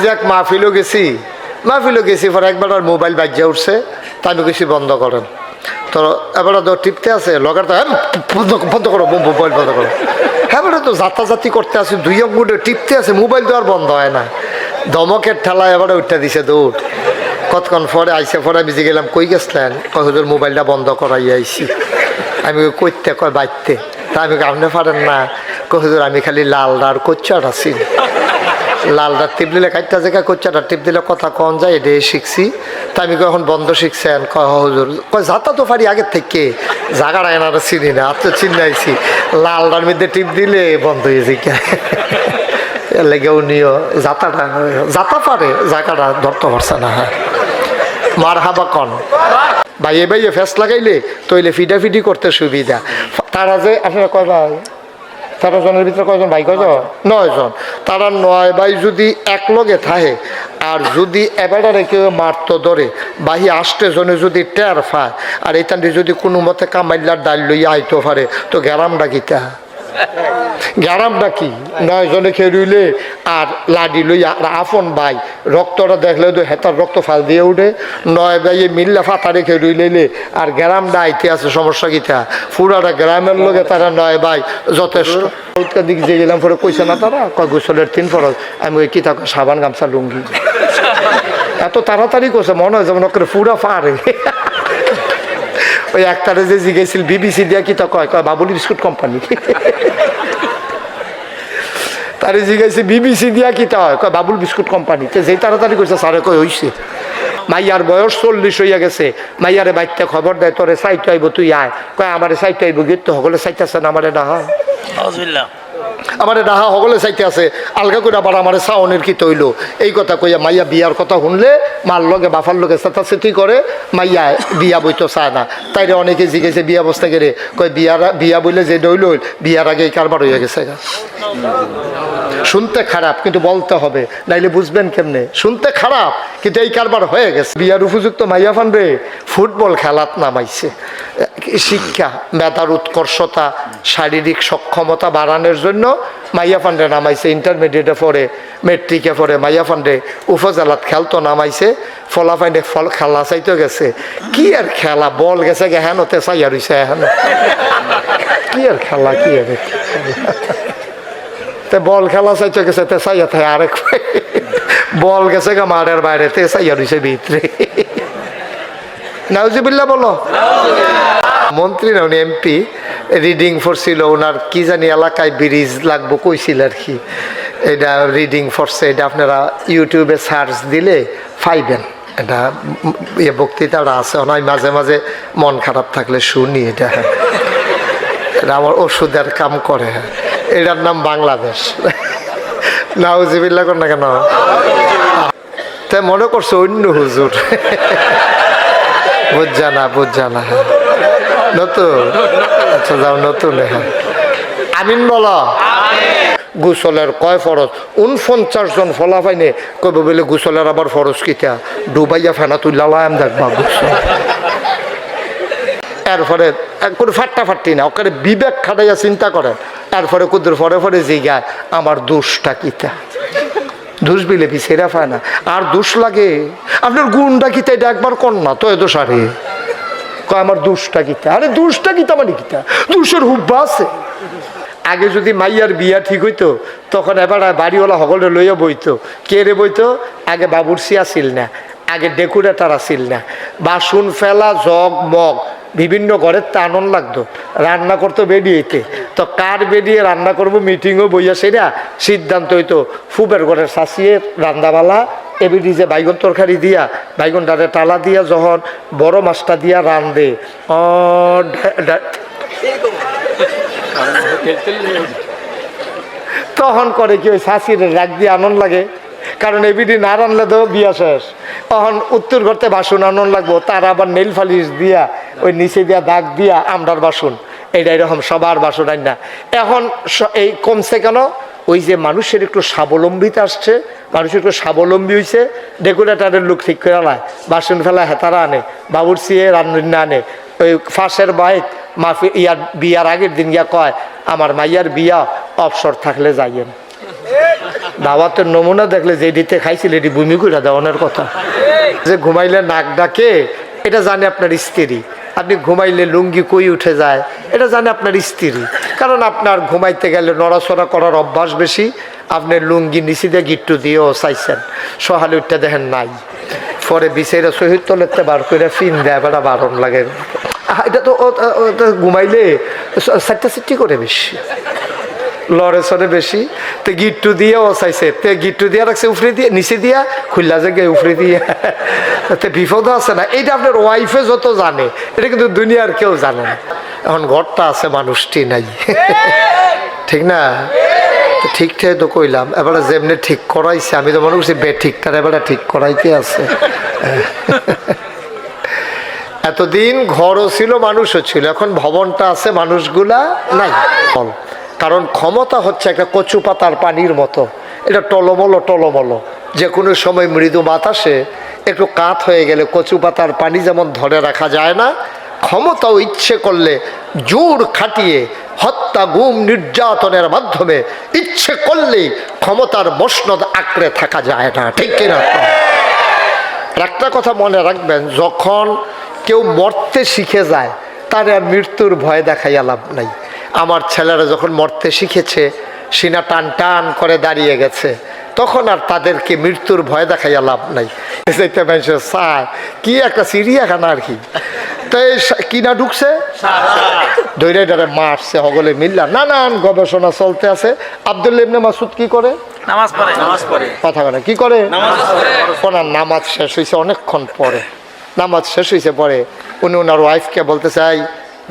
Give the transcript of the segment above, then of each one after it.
যে এক মাহফিলও গেছি পরে একবার আর মোবাইল বাজ্যা উঠছে, তা আমি গেছি বন্ধ করেন। তো এবার তো টিপতে আছে লগার, তো বন্ধ করো মোবাইল বন্ধ করো। হ্যাঁ বেটা তো যাতাযাতি করতে আছে, দুই অঙ্গুটে টিপতে আছে, মোবাইল তো আর বন্ধ হয় না। ধমকের ঠেলায় এবারে উঠতে দিছে দৌড়। কতক্ষণ পরে আইসে, পরে আমি যে গেলাম কই গেছিলেন, কয় হুজুর মোবাইলটা বন্ধ করাই আইসি। আমি কইতে কয় বাইতে, তা আমি আপনি পারেন না, কয় হুজুর আমি খালি লালডা আর কোচ্চাটা আছি, লালডা টিপ দিলে কাটটা জায়গায় কোচ্চাটা টিপ দিলে কথা কন যায়, এটাই শিখছি। তা আমি এখন বন্ধ শিখছেন, কয় হুজুর, কয় যাতা তো পারি আগের থেকে, জায়গাটা এনারা চিনি না, আচ্ছা চিনাইছি, লালডার মধ্যে টিপ দিলে বন্ধ হয়েছে কে এর লেগে উনিও যাতা পারে, জায়গাটা ধরতে পারছে না। হ্যাঁ মার হাবা কন ভাইয়ে ভাইয়ে ফেস লাগাইলে তৈলে ফিডাফিডি করতে সুবিধা। তারা যে আপনারা কয় ভাই, 13 জনের ভিতরে কয়জন ভাই, কয়জন? 9 জন। তারা 9 ভাই যদি এক লগে থাকে, আর যদি এবারে কেউ মারতো ধরে বাহি 8 জনে যদি টের পায়, আর এইখানটি যদি কোনো মতে কামাইলার ডাল লইয়া আইতো পারে, তো গ্যারামটা কিতা, গ্যারামটা কি? 9 জনে খেয়ে রইলে আর লাডি লইয়া, আর আপন ভাই রক্তটা দেখলে তো হেতার রক্ত ফাল দিয়ে উঠে। 9 ভাই মিল্লা ফাতারে খেয়ে রইলে আর গ্যারামটা আইতে আছে, সমস্যা কিতা? পুরাটা গ্রামের লোকে তারা 9 ভাই যথেষ্ট। দিক যে গেলাম পরে কইছে না তারা, কয় গোসলের 3 ফরজ। আমি ওই কি থাকো সাবান গামছা লুঙ্গি, এত তাড়াতাড়ি করছে মনে হয় যেমন ওকে পুরা পারে। ওই একটারে যে জিজ্ঞেছিল বিবিসি দিয়া কি তা কয়, কয় বাবুলি বিস্কুট কোম্পানি। তারে জিজ্ঞাসা বিবিসি দিয়া কি তা হয়, কয় বাবুল বিস্কুট কোম্পানিতে। যেই তাড়াতাড়ি করছে সারে কয় হইছে। মাইয়ার বয়স 40 হইয়া গেছে, মাইয়ারে বাইতে খবর দেয় তোরে সাইতে আইব, তুই আয়। কয় আমারে সাইতে আইব, গিয়ে তো সকলে চাইতেছে না, আমারে ডাহা আমারে ডাহা সকলে চাইতে আছে, আলগা করে আবার আমারে সাউনের কি তৈল। এই কথা কইয়া মাইয়া বিয়ার কথা শুনলে মার লগে বাফার লগে চেতাচেতি করে, মাইয়া বিয়া বইতো চায় না। তাইরে অনেকে জিজ্ঞেসে বিয়া অবস্থা করে, কয় বিয়া বইলে যে ডইল বিয়ার আগে এই কারবার হয়ে গেছে। শুনতে খারাপ কিন্তু বলতে হবে, নাইলে বুঝবেন কেমনে। শুনতে খারাপ কিন্তু এই কারবার হয়ে গেছে। বিয়ার উপযুক্ত মাইয়া ফানরে ফুটবল খেলাত নামাইছে। শিক্ষা, মেধার উৎকর্ষতা, শারীরিক সক্ষমতা বাড়ানোর জন্য মাইয়া ফান্ডে নামাইছে। ইন্টারমিডিয়েটে পড়ে, মেট্রিকে পড়ে মাইয়া ফান্ডে উপজেলাত খেলতো নামাইছে। ফলাফাইনে খেলা চাইতে গেছে। কি আর খেলা, বল গেছে গে হেন তে চাইয়া রইছে হেন, কি আর খেলা, কি আর তে বল খেলা চাইতে গেছে তে চাইয়া থাকে আরেক বল গেছে গা মাঠের বাইরে তে চাইয়া রইছে ভিতরে। নাউজুবিল্লাহ বলো। মন্ত্রী না উনি এমপি, রিডিং করছিল, ওনার কি জানি এলাকায় ব্রিজ লাগবো কইছিল আর কি। এটা রিডিং ফোর্সে, এটা আপনারা ইউটিউবে সার্চ দিলে পাইবেন। এটা বক্তৃতাটা আছে, ওনার মাঝে মাঝে মন খারাপ থাকলে শুনি। এটা এটা আমার ওষুধের কাম করে। এটার নাম বাংলাদেশ। নাউজুবিল্লাহ কর না কেন? তাই মনে করছো অন্য হুজুর, বুঝছা না নতুন। আচ্ছা যাও নতুন। আমিন বলো। গোসলের কয় ফরজ? 49 জন ফলা পাইনে কইব বলে গোসলের আবার ফরজ কিতা? ডুবাইয়া ফেনা তুইলাম দেখবা গোসল। এরপরে কোনো ফাট্টাফাট্টি না, ওখানে বিবেক খাটাইয়া চিন্তা করেন। এরপরে কুদুর পরে জিগায় আমার দোষটা কিতা? দোষ বিলে সেরা পায় না, আর দোষ লাগে আপনার গুণটা কিতা, এটা একবার কর না তো এ দোষ। আরে কয় আমার দোষটা কিতা? আরে দোষটা কিতা মানে কিতা? দোষের হুব্বা আছে। আগে যদি মাইয়ার বিয়া ঠিক হইতো তখন এবার বাড়িওয়ালা সকলে লইয়া বইতো। কে রে বইতো? আগে বাবুরসি আসিল না, আগে ডেকোরেটর আসিল না, বাসন ফেলা, জগ মগ বিভিন্ন ঘরের তা আনন্দ লাগতো। রান্না করতো বেরিয়েতে, তো কার বেরিয়ে রান্না করবো মিটিংও বইয়া সেরা সিদ্ধান্ত হইতো। ফুবের ঘরের শাসিয়ে রান্দাবালা এবিডি যে বাইগন তরকারি দিয়া, বাইগন ডালে টালা দিয়া যখন বড় মাছটা দিয়া রান্ধে, তখন করে কি ওই শাসির রাগ দিয়ে আনন্দ লাগে। কারণ এবিডি না রানলে তো বিয়া শেষ। তখন উত্তর করতে বাসন আনন্দ লাগবো, তার আবার নেল ফালিশ দিয়া ওই নিচে দিয়া দাগ দিয়া আমরার বাসন, এইটা এরকম সবার বাসন আইন না। এখন এই কমছে কেন? ওই যে মানুষের একটু স্বাবলম্বিতা আসছে, মানুষের একটু স্বাবলম্বী হয়েছে। ডেকোরেটারের লোক ঠিক করে আলায়, বাসন ফেলা হেতারা আনে, বাবুরচিয়ে রান্না আনে। ওই ফাঁসের বাইক মাফি ইয়ার বিয়ার আগের দিন গিয়া কয় আমার মাইয়ার বিয়া অবসর থাকলে যাইয়েন। দাওয়াতের নমুনা দেখলে যেটিতে খাইছিল এটি বমি করে দেওয়ানোর কথা। যে ঘুমাইলে নাক ডাকে এটা জানে আপনার স্ত্রী, আপনি ঘুমাইলে লুঙ্গি কই উঠে যায় এটা জানে আপনার স্ত্রী, কারণ আপনার ঘুমাইতে গেলে নড়াচড়া করার অভ্যাস বেশি। আপনি লুঙ্গি নিচে দিয়ে গিট্টু দিয়েও চাইছেন, সহালে উঠতে দেখেন নাই, পরে বিছেরা শহীদ তলেতে বার করে ফিন দেয়, বেটা বারণ লাগে। এটা তো ঘুমাইলে চারটা চিট্টি করে বেশি, লড়ে চড়ে বেশি, তো গিট্টু দিয়ে ও চাইছে, তে গিট্টু দিয়ে রাখছে উফরে দিয়ে, নিচে দিয়া খুললা যে গিয়ে উফরে দিয়ে, তো বিপদও আছে না। এইটা আপনার ওয়াইফে যত জানে, এটা কিন্তু দুনিয়ার কেউ জানে না। এখন ঘরটা আছে, মানুষটি নাই, ঠিক না? ঠিক ঠিক তো কইলাম, এবারে যেমনি ঠিক করাইছে আমি তো মনে করছি বে ঠিকটার এবারে ঠিক করাইতে আছে। এতদিন ঘরও ছিল, মানুষও ছিল, এখন ভবনটা আছে, মানুষগুলা নাই। কারণ ক্ষমতা হচ্ছে একটা কচু পাতার পানির মতো, এটা টলমলো টলমলো, যে কোনো সময় মৃদু বাতাসে একটু কাত হয়ে গেলে কচু পাতার পানি যেমন ধরে রাখা যায় না, ক্ষমতাও ইচ্ছে করলে জোর খাটিয়ে হত্যা গুম নির্যাতনের মাধ্যমে ইচ্ছে করলেই ক্ষমতার মসনদ আঁকড়ে থাকা যায় না, ঠিক কিনা? একটা কথা মনে রাখবেন, যখন কেউ মরতে শিখে যায় তার আর মৃত্যুর ভয় দেখাইয়া লাভ নাই। আমার ছেলেরা যখন মরতে শিখেছে, সিনা টান টান করে দাঁড়িয়ে গেছে, তখন আর তাদেরকে মৃত্যুর ভয় দেখাইয়া লাভ নাই। কি একটা চিড়িয়াখানা আর কি, তাই কিনা ঢুকছে ধৈর্য ধরে মারছে, হগলে মিল্লা নানান গবেষণা চলতে আছে। আব্দুল্লাহ ইবনে মাসউদ কি করে? নামাজ পড়ে। কথা বলে কি করে? ওনার নামাজ শেষ হয়েছে অনেকক্ষণ পরে, নামাজ শেষ হয়েছে পরে উনি ওনার ওয়াইফকে বলতে চাই,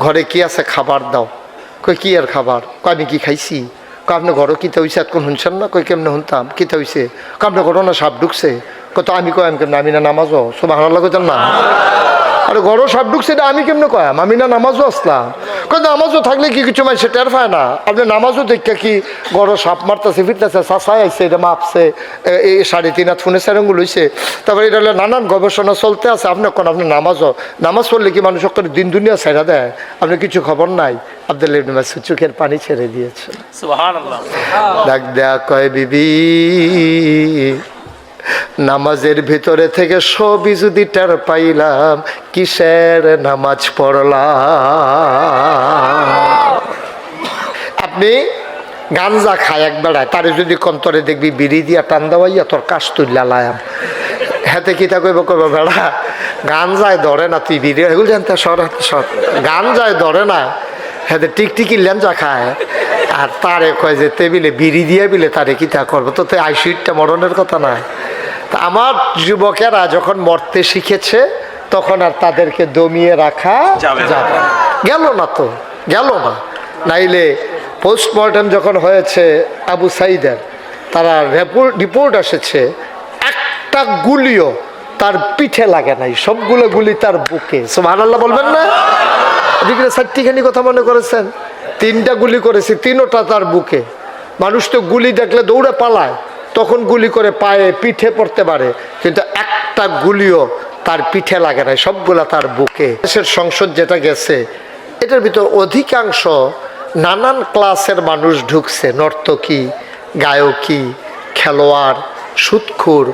ঘরে কি আছে খাবার দাও। কই কি আর খাবার? কই আমি কি খাইছি? আপনি ঘরও কিতে হয়েছে এতক্ষণ শুনছেন না? কই কেমনে শুনতাম, কিতে হয়েছে? আপনার ঘরও না সাপ ঢুকছে? কত আমি কয়াম কেমনে? আমি না নামাজও সুবহানাল্লাহ কইতেন না? আরে ঘরও সাপ ঢুকছে এটা আমি কেমনে কয়াম? আমি না নামাজও আসলাম। কই নামাজও থাকলে কি কিছু মানুষ টের পায় না? আপনি নামাজও দেখে কি ঘরও সাপ মারতেছে ফিরতেছে, চাষাই আইসে, এটা মাপছে, এই 3.5 হাত ফোনে সেরঙ্গুল হয়েছে, তারপরে এটা হলে নানান গবেষণা চলতে আছে। আপনি কোন আপনি নামাজ পড়লে কি মানুষ করে দিন দুনিয়া ছেড়া দেয়? আপনি কিছু খবর নাই। আব্দুল্লাহ ইবনে মাসউদ চোখের পানি ছেড়ে দিয়েছে। সুবহানাল্লাহ। ডাক দেয়া কয়, বিবি নামাজের ভিতরে থেকে সবই যদি টের পাইলাম, কিসের নামাজ পড়লাম? আপনি গাঞ্জা খায় এক বেড়ায়, তারে যদি কন্তরে দেখবি বিড়ি দিয়া টান দেওয়াইয়া তোর কাশ তুললা লায়াম, হাতে কিতা কইব? কইব বেড়া গাঞ্জায় ধরে না, তুই বিড়ি এগুলো জানতে সর সর, গাঞ্জায় ধরে না, হাতে টিকটিকি লেঞ্জা খায়, আর তারে কয় যে টেবিলে বিড়ি দিয়ে বিলে তারে কিতা করবো? তো আইসুইটটা মরণের কথা না। তা আমার যুবকেরা যখন মরতে শিখেছে তখন আর তাদেরকে দমিয়ে রাখা যাবে গেল না, তো গেল না। নাইলে পোস্টমর্টম যখন হয়েছে আবু সাইদের, তারা রিপোর্ট এসেছে একটা গুলিও তার পিঠে লাগে নাই, সবগুলো গুলি তার বুকে। সুবহানাল্লাহ বলবেন না? এদিকে 4টিখানি কথা মনে করেছেন, 3টা গুলি করেছে, 3টা তার বুকে। মানুষ তো গুলি দেখলে দৌড়ে পালায়, তখন গুলি করে পায়ে পিঠে পড়তে পারে, কিন্তু একটা গুলিও তার পিঠে লাগে নাই, সবগুলা তার বুকে। দেশের সংসদ যেটা গেছে, এটার ভিতর অধিকাংশ নানান ক্লাসের মানুষ ঢুকছে, নর্তকী, গায়কী, খেলোয়াড়, সুদখোর,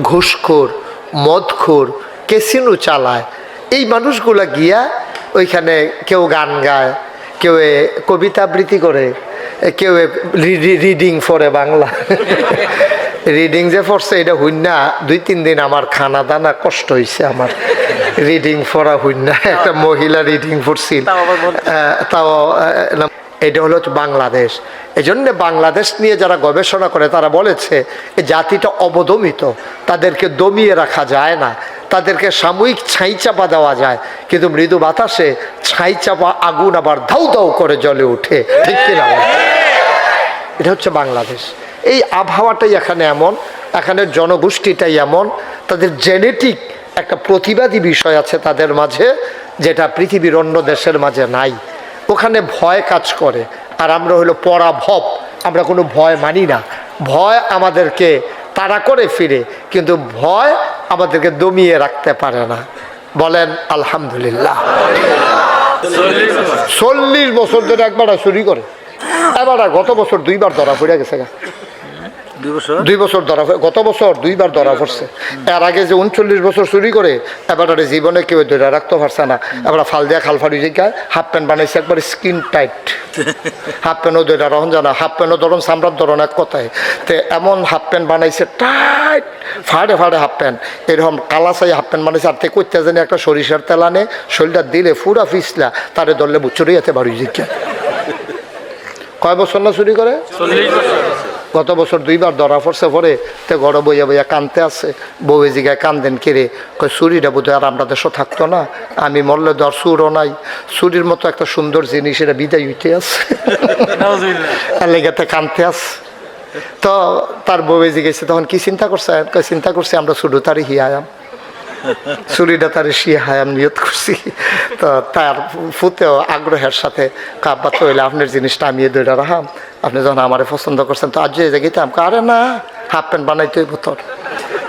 ঘুষখোর, মদখোর, ক্যাসিনো চালায়। এই মানুষগুলা গিয়া ওইখানে কেউ গান গায়, কেউ কবিতা আবৃত্তি করে, কেউ রিডিং পড়ে বাংলা। রিডিং যে পড়ছে এটা হইন না, 2-3 দিন আমার খানা দানা কষ্ট হয়েছে আমার, রিডিং পড়া হইন না। একটা মহিলা রিডিং পড়ছিল, তাও এটা হলো বাংলাদেশ। এই জন্য বাংলাদেশ নিয়ে যারা গবেষণা করে তারা বলেছে এই জাতিটা অবদমিত, তাদেরকে দমিয়ে রাখা যায় না, তাদেরকে সাময়িক ছাই চাপা দেওয়া যায়, কিন্তু মৃদু বাতাসে ছাই চাপা আগুন আবার ধাউ ধাউ করে জ্বলে উঠে, ঠিক কিনা? এটা হচ্ছে বাংলাদেশ। এই আবহাওয়াটাই এখানে এমন, এখানের জনগোষ্ঠীটাই এমন, তাদের জেনেটিক একটা প্রতিবাদী বিষয় আছে তাদের মাঝে, যেটা পৃথিবীর অন্য দেশের মাঝে নাই। ওখানে ভয় কাজ করে, আর আমরা হলো পরাভব, আমরা কোনো ভয় মানি না। ভয় আমাদেরকে তাড়া করে ফিরে, কিন্তু ভয় আমাদেরকে দমিয়ে রাখতে পারে না। বলেন আলহামদুলিল্লাহ। 40 বছর ধরে একবার চুরি করে, এবার গত বছর 2বার ধরা পড়ে গেছে। 2 বছর ধরা, গত বছর 2বার ধরা পড়ছে। এর আগে যে 39 বছর চুরি করে এবারে জীবনে কেউ ধরে রাখতে পারছে না। এবার ফাল দিয়া খাল ফাড়ি জায়গায় হাফ প্যান্ট বানাইছে একবার স্কিন টাইট। হাফ প্যান্টও ধরে রহন জানা, হাফ প্যান্টও ধরুন চামড়ার ধরুন এক কথায়। তো এমন হাফ প্যান্ট বানাইছে টাইট, ফাড়ে ফাড়ে হাফ প্যান্ট, এরকম কালা চাই হাফ প্যান্ট বানাইছে। আর থেকে করতে জানি একটা সরিষার তেল আনে, শরীরটা দিলে পুরা ফিসলা, তারে ধরলে বুচুরি যেতে বাড়ি জিজ্ঞা। কয় বছর না চুরি করে? 40 বছর। গত বছর 2বার ধরা পড়ছে। পরে তো ঘরে বইয়া বইয়া কানতে আছে, বউয়ে জিগায় কান্দেন কেড়ে, কয় চুরিটা বোধহয় আর আমরা দেশও থাকতো না, আমি মরলে ধর চুরও নাই, চুরির মতো একটা সুন্দর জিনিস এটা বিদায় হইতে আছে, লেগেতে কানতে আছে। তো তার বউয়ে জিগেছে তখন কি চিন্তা করছে? কয় চিন্তা করছি আমরা শুধু তারই হিয়ায়াম, চুরিটা তার শিয়া হায়াম নিয়ত করছি। তো তার ফুতেও আগ্রহের সাথে কাব্বা তো হইলে আপনার জিনিসটা আমি দুইটা রাখাম, আপনি যখন আমারে পছন্দ করছেন তো আজ গেতাম। আরে না, হাফ প্যান্ট বানাইতে বোতর,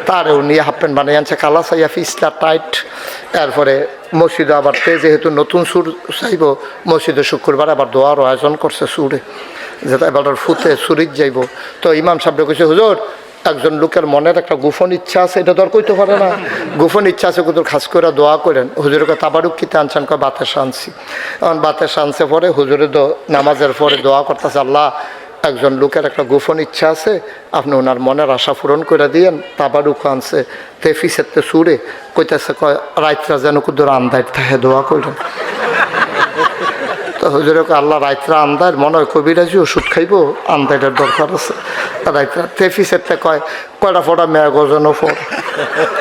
তারও নিয়ে হাফ প্যান্ট বানাই আনছে, কালা চাইয়া ফিসটা টাইট। এরপরে মসজিদে আবার যেহেতু নতুন সুর চাইব, মসজিদে শুক্রবার আবার দোয়ারও আয়োজন করছে সুরে, যেটা এবার ফুতে সুরিত যাইব। তো ইমাম সাহেব কইছে, হুজুর একজন লোকের মনের একটা গোপন ইচ্ছা আছে, এটা তো আর কইতে পারে না, গোপন ইচ্ছা আছে, কোথাও খাস করে দোয়া করেন। হুজুরকে তাবারুক কিতে আনছেন, কয় বাতের আনছি। এখন বাতের আনছে পরে হুজুরে নামাজের পরে দোয়া করতেছে, আল্লাহ একজন লোকের একটা গোপন ইচ্ছা আছে, আপনি ওনার মনের আশা পূরণ করে দিয়েন। তাবারুক আনছে তেফিসেতে সুরে কইতেছে, কয় রাইতরা যেন কুদুর আন্দায় থাকে দোয়া করেন। তো হুজুরকে আল্লাহ রাইতরা আন্দার মনে হয় কবিরাজি ওষুধ খাইব, আন্দাইটার দরকার আছে। রাইতরা তেফিসেতে কয় কয়টা ফোটা মেয়াগো যেন ফোর।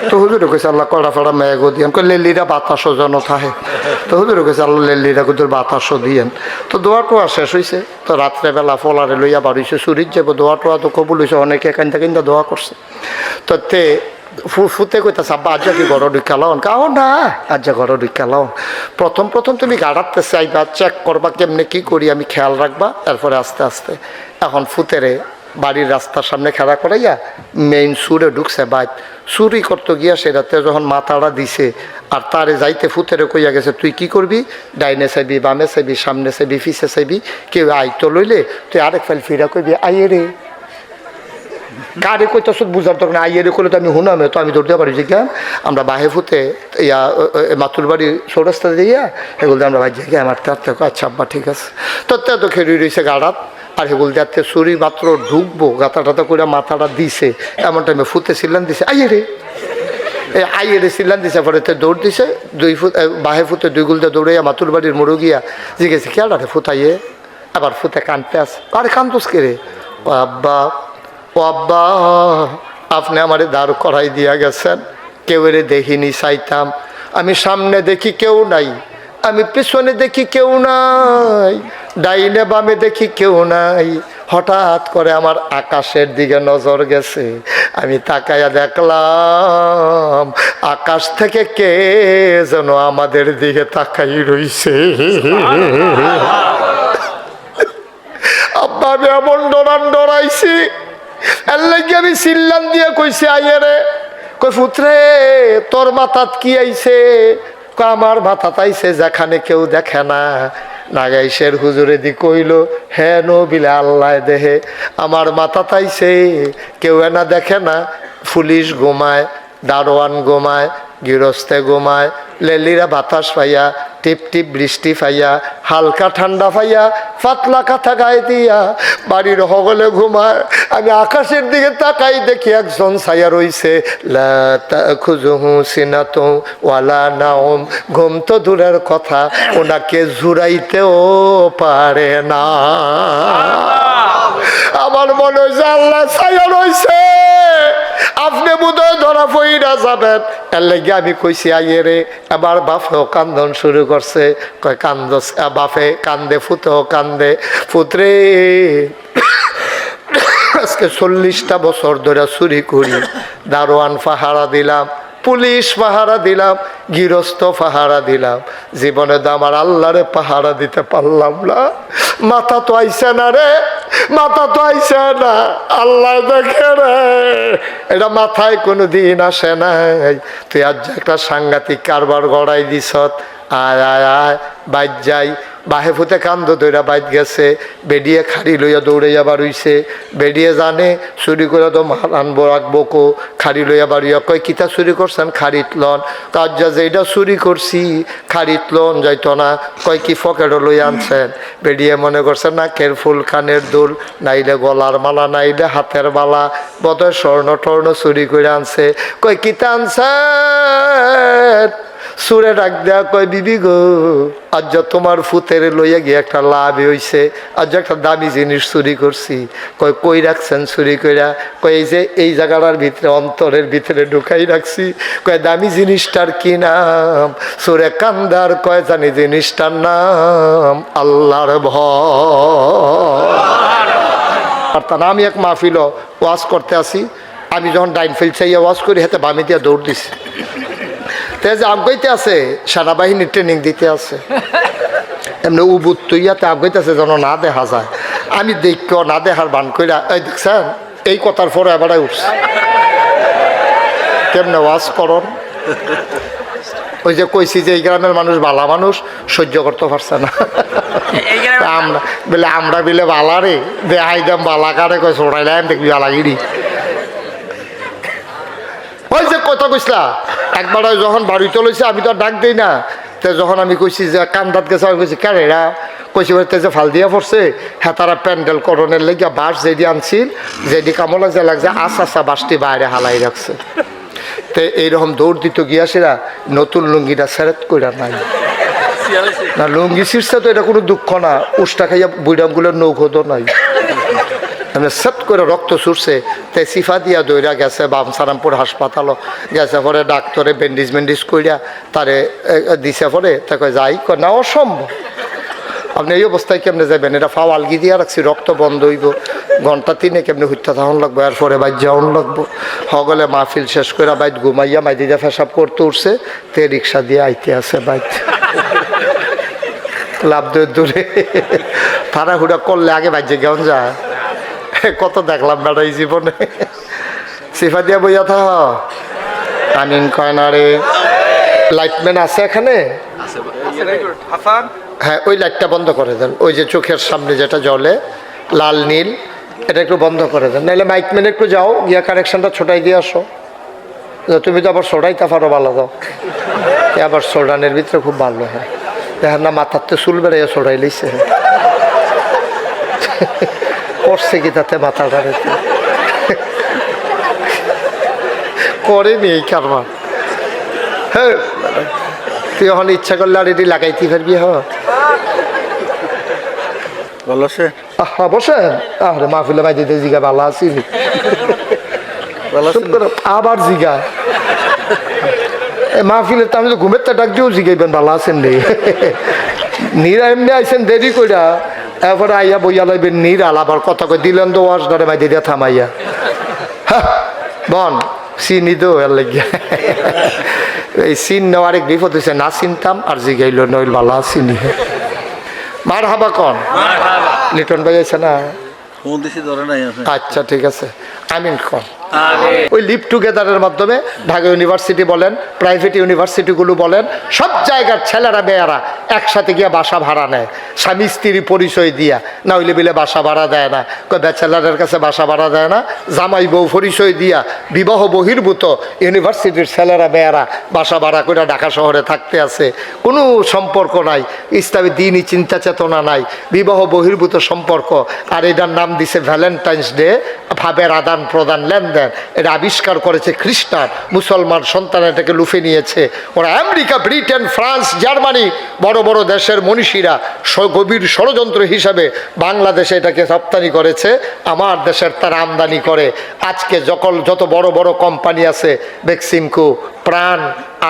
তো হুজুরে কইছে আল্লাহ কয়টা ফোটা মেয়াগো দিয়েন, কয় লেলিরা বাতাসও যেন থাকে। তো হুজুরে কইছে আল্লাহ লেলিরা কুদুর বাতাসও দিয়েন। তো দোয়াটোয়া শেষ হয়েছে। তো রাত্রেবেলা ফলারে লইয়া বাড়িছে, চুরির যাব, দোয়াটোয়া তো কবুল হয়েছে, অনেকে কান্দা কান্দা দোয়া করছে। তো ফুতে কইতাছে, আব্বা আজ কি ঘর ঢুকা লাও? কাও না, আজ ঘর ঢুকা লাও। প্রথম তুমি গাড়াতে চাইবা, চেক করবা কেমনে কি করি আমি খেয়াল রাখবা, তারপরে আস্তে আস্তে। এখন ফুতেরে বাড়ির রাস্তার সামনে খেলা করাইয়া মেইন সুরে ঢুকছে বাইক, চুরি করতে গিয়া সেটাতে যখন মাথাটা দিছে আর তারে যাইতে ফুতেরে কইয়া গেছে, তুই কি করবি? ডাইনে চাইবি, বামে চাইবি, সামনে চাইবি, পিছে চাইবি, কেউ আইতো লইলে তুই আরেক ফাইল ফিরা কইবি আইয়ে রে। কারে কইতাছ বুঝার দরকার, আইয়ে রে করলে তো আমি হুনামে, তো আমি ধরতে পারি যে কেন আমরা বাহে ফুতে ইয়া মাতুর বাড়ি চৌরাস্তা দিয়া সেগুলো আমরা ভাই যে আমার তার থেকে, আচ্ছা আব্বা ঠিক আছে। তো তো খেয়ে রয়েছে গাড়াত, আর সেগুলো যাতে চুরি মাত্র ঢুকবো গাঁথা করে মাথাটা দিছে, এমন টাইমে ফুতে সিল্লান দিছে আইয়ে রে, আইয়ে রে সিল্লান দিছে। পরে দৌড় দিছে, 2 ফুট বাহে ফুতে 2 গুলতে দৌড়াইয়া মাতুর বাড়ির মোড়ো গিয়া জিজ্ঞেসে খেয়াল রে ফুতাইয়ে। আবার ফুতে কানতে আস, আরে কান্দোস কে রে? ও আব্বা, ও আব্বা আপনি আমারে দাঁড় করাই দিয়া গেছেন, কেউ রে দেখিনি চাইতাম, আমি সামনে দেখি কেউ নাই, আমি পিছনে দেখি কেউ নাই, ডাইনে বামে দেখি কেউ নাই। হঠাৎ করে আমার আকাশের দিকে নজর গেছে, আমি তাকাইয়া দেখলাম আকাশ থেকে কে যেন আমাদের দিকে তাকাই রইছে। আব্বা আমি এমন ডরাইছি, এর লাগে আমি সিল্লান দিয়ে কইছি আইয়ে রে। কই পুত্রে তোর মাথাত কি আইছে? আমার মাথাত আইছে যেখানে কেউ দেখে না। নাগাইশের হুজুরে দি কইল, হ্যাঁ নবিলে আল্লাহ দেহে আমার মাথাত আইছে, কেউ না দেখে না, পুলিশ ঘুমায়, দারোয়ান ঘুমায়, গৃহস্থে ঘুমায়, লেলিরা বাতাস পাইয়া, টিপ টিপ বৃষ্টি পাইয়া, হালকা ঠান্ডা পাইয়া, পাতলা কাঁথা গায়ে দিয়া বাড়ির হগলে ঘুমায়। আমি আকাশের দিকে তাকাই দেখি একজন ছায়া রইছে, লা তাখুযুহু সিনাতুন ওয়ালা নাওম, ঘুম তো দূরের কথা ওনাকে জুড়াইতেও পারে না। আমার মনে হয়েছে আল্লাহ ছায়া রইছে, আপনি বোধহয় ধরা পইরা যাবেন। এর লাগে আমি কইছি আইয়ে রে। এবার বাপেও কান্দন শুরু করছে, কয় কান্দস বাপে কান্দে, ফুতেও কান্দে। পুত্রে আজকে 40টা বছর ধরে চুরি করি, দারোয়ান পাহারা দিলাম, পুলিশ পাহারা দিলাম, গৃহস্থ পাহারা দিলাম, জীবনে তো আমার আল্লাহরে পাহারা দিতে পারলাম না। মাথা তো আইসে না রে, মাথা তো আইসে না, আল্লাহ দেখে রে, এটা মাথায় কোনো দিন আসে নাই। তুই আজ একটা সাংঘাতিক কারবার গড়াই দিস, আয় আয় আয় বাইর যাই, বাহে ফুতে কান্দ দৌড়া বাইত গেছে, বেডিয়ে খাড়ি লইয়া দৌড়াইয়া বাড়ইছে। বেডিয়ে জানে চুরি করে তো মাল আনবো রাখবো কো, খাড়ি লইয়া বাড়িয়া কয় কিতা চুরি করছেন? খাড়িত লন। কাজ যে এটা চুরি করছি খাড়িত লন যাইতো না। কয় কি ফকেটও লইয়া আনছেন? বেডিয়ে মনে করছে নাকের ফুল, কানের দুল, নাইলে গলার মালা, নাইলে হাতের বালা, বোধহয় স্বর্ণ টর্ণ চুরি করে আনছে। কয় কিতা আনছেন? সুরে ডাক দেয়া কয় বিবি গো, আজ তোমার ফুতের লইয়া গিয়ে একটা লাভ হইছে, আজ একটা দামি জিনিস চুরি করছি। কয় কই রাখছেন চুরি কইরা? কয় এই যে এই জায়গাটার ভিতরে, অন্তরের ভিতরে ঢুকাই রাখছি। কয় দামি জিনিসটার কি নাম? সুরে কান্দার কয় জানি জিনিসটার নাম আল্লাহর ভয়। আমি এক মাহফিল ওয়াজ করতে আসি, আমি যখন ডাইন ফিল চাইয়া ওয়াজ করি হাতে বামি দিয়া দৌড় দিছি। যে আগাইতে আছে সেনাবাহিনীর ট্রেনিং দিতে আছে, এমনি উবুত তুইয়াতে আগাইতে আছে যেন না দেখা যায়। আমি দেখ না দেখার বান কইরা এই দেখছেন এই কথার পরে এবারে উঠছে কেমনে ওয়াজ করন। ওই যে কইছি যে এই গ্রামের মানুষ বালা মানুষ, সহ্য করতে পারছে না। আমরা বলে আমরা বিলে বালা রে দেখাই দাম বালা কারে কয় ছোড়াইলাম দেখবি বালাগিরি। ওই যে কথা কইসলা একবার যখন বাড়িতে লইছে আমি তো আর ডাক দিই না। তো যখন আমি কইছি যে কান্দাত গেছে, আমি কইছি কারেরা কইছি যে ফাল দিয়া পড়ছে, হ্যাঁ তারা প্যান্ডেল করণের লেগে বাস যেদি আনছিল, যেদি কামো লাগছে লাগছে আশা বাসটি বাইরে হালাই রাখছে। তো এইরকম দৌড় দিত গিয়াছিরা নতুন লুঙ্গিটা সেরেত কইরা নাই না, লুঙ্গি ছিঁড়ছে তো এটা কোনো দুঃখ না, উষ্টা খাইয়া বুড়ামগুলোর নৌকো নাই। মানে সেট করে রক্ত ছুটছে, তাই সিফা দিয়া দৌড়া গেছে বামসারামপুর হাসপাতালও গেছে। পরে ডাক্তারে ব্যান্ডেজ ম্যান্ডেজ করিয়া তারে দিছে। পরে তাকে যাই না অসম্ভব, আপনি এই অবস্থায় কেমনে যাবেন? এটা ফাও আলগি দিয়া রাখছি, রক্ত বন্ধ হইব, ঘন্টা 3 কেমনি হত্যা থাকুন লাগবো, এরপরে বাইর যাওয়ান লাগবো। হগলে মাহফিল শেষ করে বাইত ঘুমাইয়া মাইদিদা পেশাব করতে উঠছে, তে রিক্সা দিয়ে আইতে আছে বাইত লাভ দূরে তাড়াহুড়া করলে আগে বাইজে কেমন যায়। কত দেখলাম বেড়া এই জীবনে। সিফা দিয়া বইয়া থাক আমিন কয় না রে। লাইটম্যান আছে এখানে? হ্যাঁ ওই লাইটটা বন্ধ করে দেন, ওই যে চোখের সামনে যেটা জ্বলে লাল নীল, এটা একটু বন্ধ করে দেন। নাহলে মাইকম্যান একটু যাও গিয়া কানেকশনটা ছোটাই দিয়ে আসো। তুমি তো আবার সোডাইতে পারো, ভালো দাও আবার সোডানের ভিতরে খুব ভালো হয়। দেখেন না মাথাতে চুল বেড়াইয়া সোডাই লইছে, করছে কি তাতে মাথাটা করেনি এই কারবার। হ্যাঁ তুই এখন ইচ্ছা করলে আর এটি লাগাইতে পারবি। হ্যাঁ বসেন। আরে মাহফিলে ভাই দিতে জিগা ভালো আছি আবার জিগা মাহফিলে তো আমি তো ঘুমের তা ডাক দিয়েও জিগাইবেন ভালো আছেন রে। নিরা এমনি আইসেন দেরি কইরা, এরপরে আইয়া বইয়া লাইবেন নিরাল, আবার কথা কই দিলেন তো ওয়াশ ধরে মাই দিয়া থামাইয়া বন চিনি তো এর লাগিয়া। এই চিন নেওয়া আরেক বিপদ হয়েছে, না চিনতাম আর জিগাইল নইল ভালো চিনি। মার হাবা কন লিটন ভাই আছে না? আচ্ছা ঠিক আছে আমিন কন। ওই লিভ টুগেদারের মাধ্যমে ঢাকা ইউনিভার্সিটি বলেন, প্রাইভেট ইউনিভার্সিটিগুলো বলেন, সব জায়গার ছেলেরা মেয়েরা একসাথে গিয়ে বাসা ভাড়া নেয় স্বামী স্ত্রী পরিচয় দিয়া, না হইলে বিলে বাসা ভাড়া দেয় না। ব্যাচেলারের কাছে বাসা ভাড়া দেয় না, জামাই বউ পরিচয় দিয়া বিবাহ বহির্ভূত ইউনিভার্সিটির ছেলেরা মেয়েরা বাসা ভাড়া করে ঢাকা শহরে থাকতে আছে। কোনো সম্পর্ক নাই, ইসলামী দিনই চিন্তা চেতনা নাই, বিবাহ বহির্ভূত সম্পর্ক। আর এটার নাম দিছে ভ্যালেন্টাইন্স ডে, ভাবের আদান প্রদান লেনদেন। এটা আবিষ্কার করেছে খ্রিস্টান, মুসলমান সন্তান এটাকে লুফে নিয়েছে। ওরা আমেরিকা, ব্রিটেন, ফ্রান্স, জার্মানি বড় বড় দেশের মনীষীরা গভীর ষড়যন্ত্র হিসাবে বাংলাদেশে এটাকে রপ্তানি করেছে, আমার দেশের তারা আমদানি করে। আজকে যত বড় বড় কোম্পানি আছে, বেক্সিমকো, প্রাণ,